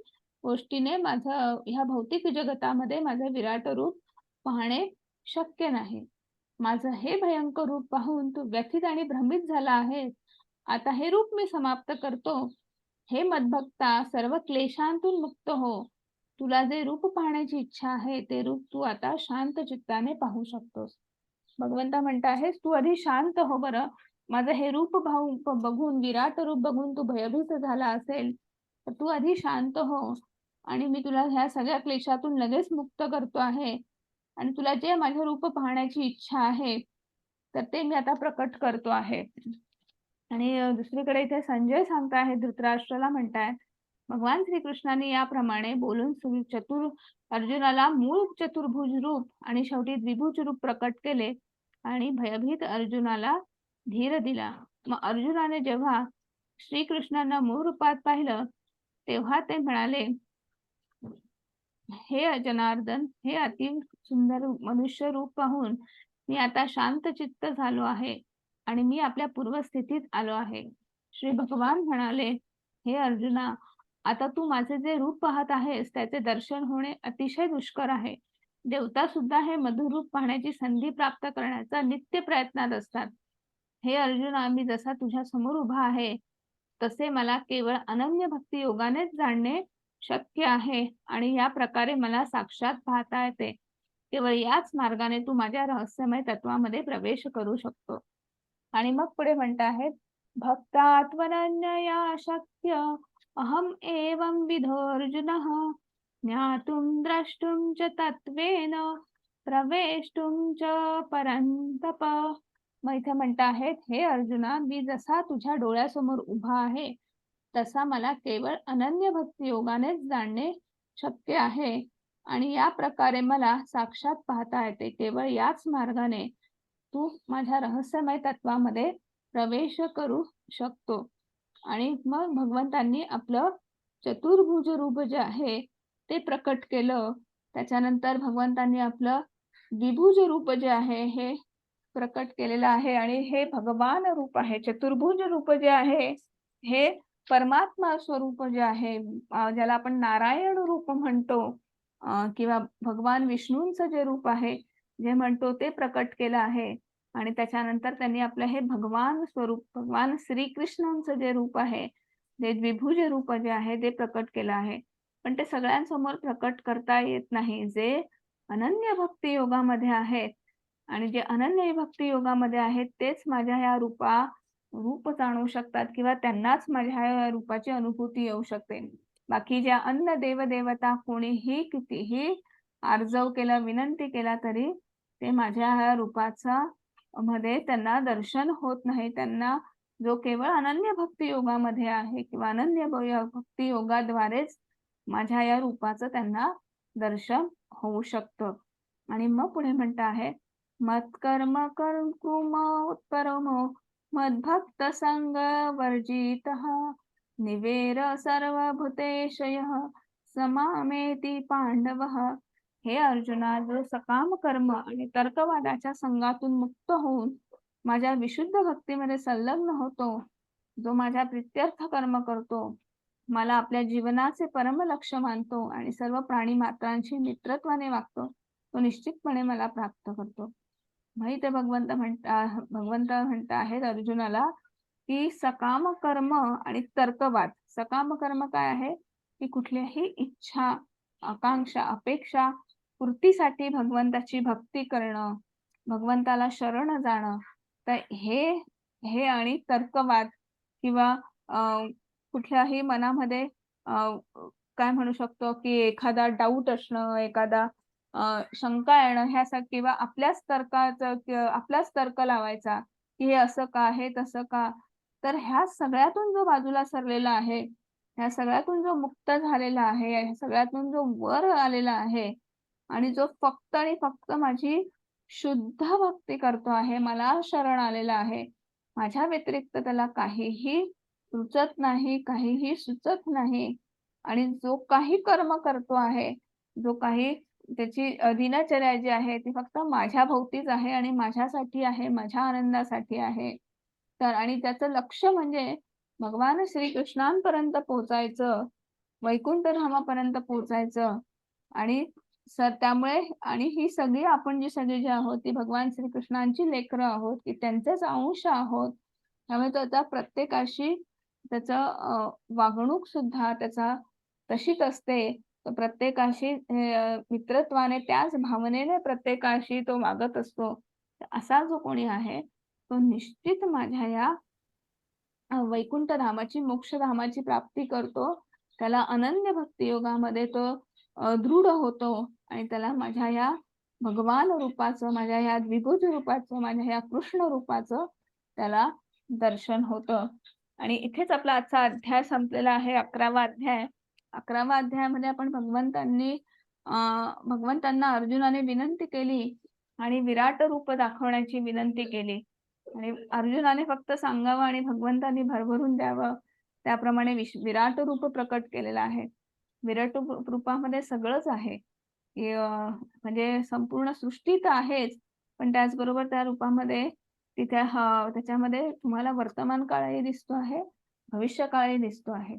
गोष्टीने माझं ह्या भौतिक जगतामध्ये माझं विराट रूप पाहणे शक्य नाही. माझं हे भयंकर रूप पाहून तू व्यथित आणि भ्रमित झाला आहेस. आता हे रूप मी समाप्त करतो. हे मद्भक्ता, सर्व क्लेशांतून मुक्त हो. तुला जे रूप पाहण्याची इच्छा आहे ते रूप तू आता शांत चित्ताने पाहू शकतोस. भगवंता म्हणता आहेस, तू आधी शांत हो बरं. माझं हे रूप बघून, विराट रूप बघून तू भयभीत झाला असेल तर तू आधी शांत हो आणि मी तुला ह्या सगळ्या क्लेशातून लगेच मुक्त करतो आहे आणि तुला जे माझे रूप पाहण्याची इच्छा आहे तर ते मी आता प्रकट करतो आहे. आणि दुसरीकडे इथे संजय सांगता आहे, धृतराष्ट्राला म्हणतायत, भगवान श्रीकृष्णाने याप्रमाणे बोलून अर्जुनाला मूळ चतुर्भुज रूप आणि शेवटी द्विभुज रूप प्रकट केले आणि भयभीत अर्जुनाला धीर दिला. मग अर्जुनाने जेव्हा श्रीकृष्णांना मूळ रूपात पाहिलं तेव्हा ते म्हणाले, हे जनार्दन, हे अति सुंदर मनुष्य रूप पाहून मी आता शांत चित्त झालो आहे आणि मी आपल्या पूर्वस्थितीत आलो आहे. श्री भगवान म्हणाले, हे अर्जुना, आता तू माझे जे रूप पाहत आहेस त्याचे दर्शन होणे अतिशय दुष्कर आहे. देवता सुद्धा हे मधुर रूप पाहण्याची संधी प्राप्त करण्याचा नित्य प्रयत्नात असतात. हे अर्जुना, मी जसा तुझ्या समोर उभा आहे तसे मला केवळ अनन्य भक्ती योगानेच जाणणे शक्य आहे आणि या प्रकारे मला साक्षात पाहता येते. केवळ याच मार्गाने तू माझ्या रहस्यमय तत्वामध्ये प्रवेश करू शकतो. आणि मग पुढे म्हणत आहेत, भक्तात्वनन्यया शक्य अहम एवं विधोर्जुनः ज्ञातुं द्रष्टुं च तत्वेन प्रवेष्टुं च परन्तप. मग इथे म्हणत आहेत, हे अर्जुना, मी जसा तुझ्या डोळ्यासमोर उभा आहे तसा मला केवळ अनन्य भक्ती योगानेच जाणणे शक्य आहे आणि या प्रकारे मला साक्षात पाहता येते. केवळ याच मार्गाने तू माझ्या रहस्यमय तत्वामध्ये प्रवेश करू शकतो. आणि मग भगवंतांनी आपलं चतुर्भुज रूप जे आहे ते प्रकट केलं. त्याच्यानंतर भगवंतांनी आपलं द्विभुज रूप जे आहे हे प्रकट केलेलं आहे आणि हे भगवान रूप आहे. चतुर्भुज रूप जे आहे हे परमात्मा स्वरूप जे आहे, ज्याला आपण नारायण रूप म्हणतो, किंवा भगवान विष्णूंचं जे रूप आहे जे म्हणतो ते प्रकट केलं आहे. आणि त्याच्यानंतर त्यांनी आपलं हे भगवान स्वरूप, भगवान श्रीकृष्णांचं जे रूप आहे, जे द्विभुज रूप जे आहे ते प्रकट केलं आहे. पण ते सगळ्यांसमोर प्रकट करता येत नाही. जे अनन्य भक्ती योगामध्ये आहेत आणि जे अनन्य भक्ती योगामध्ये आहेत तेच माझ्या या रूप जाणू शकतात किंवा त्यांनाच माझ्या या रूपाची अनुभूती येऊ शकते. बाकी ज्या अन्य देवदेवता कोणीही कितीही आर्जव केला, विनंती केला तरी ते माझ्या ह्या रूपाचा मध्ये त्यांना दर्शन होत नाही. त्यांना जो केवळ अनन्य भक्ती योगामध्ये आहे किंवा अनन्य भक्ती योगाद्वारेच माझ्या या रूपाचं त्यांना दर्शन होऊ शकतं. आणि मग पुढे म्हणत आहे, मत्कर्म कर्म उत्परमो मद्भक्त संग वर्जितः निवेर सर्वभूतेशयः समामेति पांडवः. हे अर्जुना, जो सकाम कर्म आणि तर्कवादाच्या संघातून मुक्त होऊन माझ्या विशुद्ध भक्तीमध्ये संलग्न होतो, जो माझ्या प्रित्यर्थ कर्म करतो, मला आपल्या जीवनाचे परम लक्ष मानतो आणि सर्व प्राणी मात्रांशी मित्रत्वाने वागतो, तो निश्चितपणे मला प्राप्त करतो. माहित आहे, भगवंत म्हणत आहेत अर्जुनाला की सकाम कर्म आणि तर्कवाद. सकाम कर्म काय आहे की कुठल्याही इच्छा, आकांक्षा, अपेक्षा पूर्तीसाठी भगवंताची भक्ती करणं, भगवंताला शरण जाणं. तर हे आणि तर्कवाद किंवा कुठल्याही मनामध्ये काय म्हणू शकतो की एखादा डाऊट असणं, एखादा शंका येणं, ह्या किंवा आपल्याच तर्क लावायचा की हे असं का, हे तसं का. तर ह्या सगळ्यातून जो बाजूला सरलेला आहे, ह्या सगळ्यातून जो मुक्त झालेला आहे, ह्या सगळ्यातून जो वर आलेला आहे आणि जो फक्त आणि फक्त माझी शुद्ध भक्ती करतो आहे, मला शरण आलेला आहे, माझ्या व्यतिरिक्त त्याला काहीही रुचत नाही, काहीही सुचत नाही, आणि जो काही कर्म करतो आहे, जो काही त्याची दिनचर्या जी आहे ती फक्त माझ्या भोवतीच आहे आणि माझ्यासाठी आहे, माझ्या आनंदासाठी आहे. तर आणि त्याचं लक्ष म्हणजे भगवान श्रीकृष्णांपर्यंत पोहोचायचं, वैकुंठ धामापर्यंत पोहोचायचं. आणि त्यामुळे आणि ही सगळी आपण जी सगळी जी आहोत ती भगवान श्रीकृष्णांची लेकरं आहोत, की त्यांचेच अंश आहोत. त्यामुळे त्याचा प्रत्येकाशी त्याचं वागणूक सुद्धा त्याचा तशीच असते. तो प्रत्येकाशी मित्रत्वाने, त्याच भावनेने प्रत्येकाशी तो वागत असतो. असा जो कोणी आहे तो निश्चित माझ्या या वैकुंठ धामाची, मोक्षधामाची प्राप्ती करतो. त्याला अनन्य भक्ती योगामध्ये तो दृढ होतो आणि त्याला माझ्या या भगवान रूपाचं, माझ्या या द्विभुज रूपाचं, माझ्या या कृष्ण रूपाचं त्याला दर्शन होतं. आणि इथेच आपला आजचा अध्याय संपलेला आहे, 11वा अध्याय. 11व्या अध्यायामध्ये आपण भगवंतांना अर्जुनाने विनंती केली आणि विराट रूप दाखवण्याची विनंती केली. आणि अर्जुनाने फक्त सांगावं आणि भगवंतांनी भरभरून द्यावं, त्याप्रमाणे विराट रूप प्रकट केलेलं आहे. विराट रूपामध्ये सगळंच आहे, की म्हणजे संपूर्ण सृष्टी तर आहेच, पण त्याचबरोबर त्या रूपामध्ये त्याच्यामध्ये तुम्हाला वर्तमान काळही दिसतो आहे, भविष्य काळही दिसतो आहे.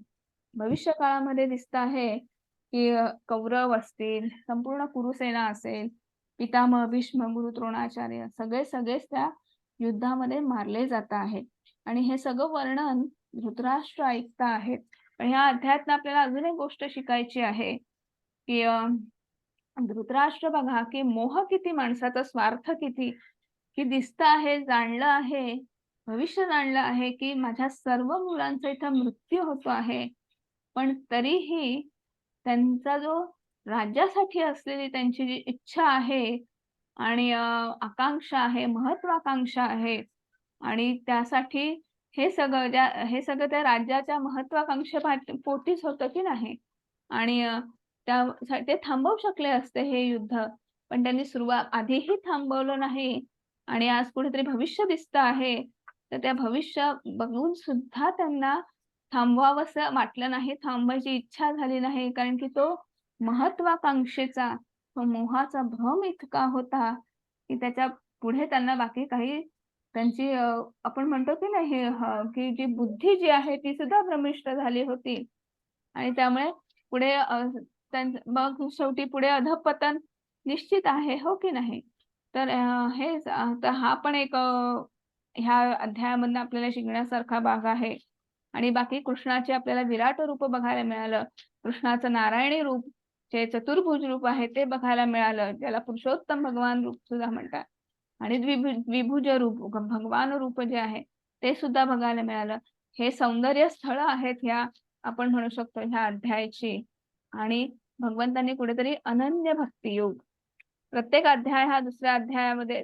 भविष्य काळामध्ये दिसत आहे की कौरव असतील, संपूर्ण कुरुसेना असेल, पितामह भीष्म, गुरु द्रोणाचार्य सगळेच त्या युद्धामध्ये मारले जात आहेत. आणि हे सगळं वर्णन धृतराष्ट्र ऐकता आहेत. पण ह्या अध्यायातनं आपल्याला अजून एक गोष्ट शिकायची आहे की धृतराष्ट्र बघा की मोह किती, माणसाचा स्वार्थ किती, की दिसत आहे, जाणलं आहे, भविष्य जाणलं आहे की माझ्या सर्व मुलांचा इथं मृत्यू होतो आहे, पण तरीही त्यांचा जो राज्यासाठी असलेली त्यांची जी इच्छा आहे आणि आकांक्षा आहे, महत्वाकांक्षा आहे, आणि त्यासाठी हे सगळं त्या राज्याच्या महत्वाकांक्षे पोटीच होतं की नाही. आणि ते थांबवू शकले असते हे युद्ध, पण त्यांनी आधीही थांबवलं नाही. आणि आज कुठेतरी भविष्य दिसत आहे तर त्या भविष्य बघून सुद्धा त्यांना थांबवावंसं वाटलं नाही, थांबायची इच्छा झाली नाही, कारण की तो महत्वाकांक्षेचा, तो मोहाचा भ्रम इतका होता, की त्याच्या पुढे त्यांना बाकी काही त्यांची आपण म्हणतो की नाही की जी बुद्धी जी आहे ती सुद्धा भ्रमिष्ट झाली होती आणि त्यामुळे पुढे मग शेवटी पुढे अधःपतन निश्चित आहे, हो की नाही? तर तर हा पण एक ह्या अध्यायामधनं आपल्याला शिकण्यासारखा भाग आहे. आणि बाकी कृष्णाचे आपल्याला विराट रूप बघायला मिळालं. कृष्णाचं नारायणी रूप जे चतुर्भुज रूप आहे ते बघायला मिळालं, ज्याला पुरुषोत्तम भगवान रूप सुद्धा म्हणतात. आणि द्विभुज रूप भगवान रूप जे आहे ते सुद्धा बघायला मिळालं. हे सौंदर्य स्थळ आहेत ह्या आपण म्हणू शकतो ह्या अध्यायाची. आणि भगवंतांनी कुठेतरी अनन्य भक्ती योग प्रत्येक अध्याय हा दुसऱ्या अध्यायामध्ये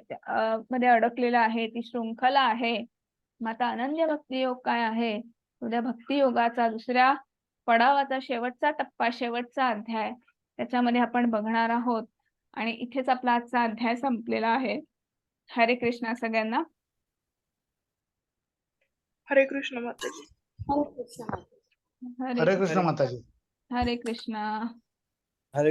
मध्ये अडकलेला आहे, ती शृंखला आहे. मग आता अनन्य भक्ती योग काय आहे? उद्या भक्ती योगाचा दुसऱ्या पडावाचा शेवटचा टप्पा, शेवटचा अध्याय त्याच्यामध्ये आपण बघणार आहोत. आणि इथेच आपला आजचा अध्याय संपलेला आहे. हरे कृष्णा सगळ्यांना. हरे कृष्ण माताजी. हरे कृष्ण माताजी. हरे कृष्ण माताजी. हरे कृष्णा.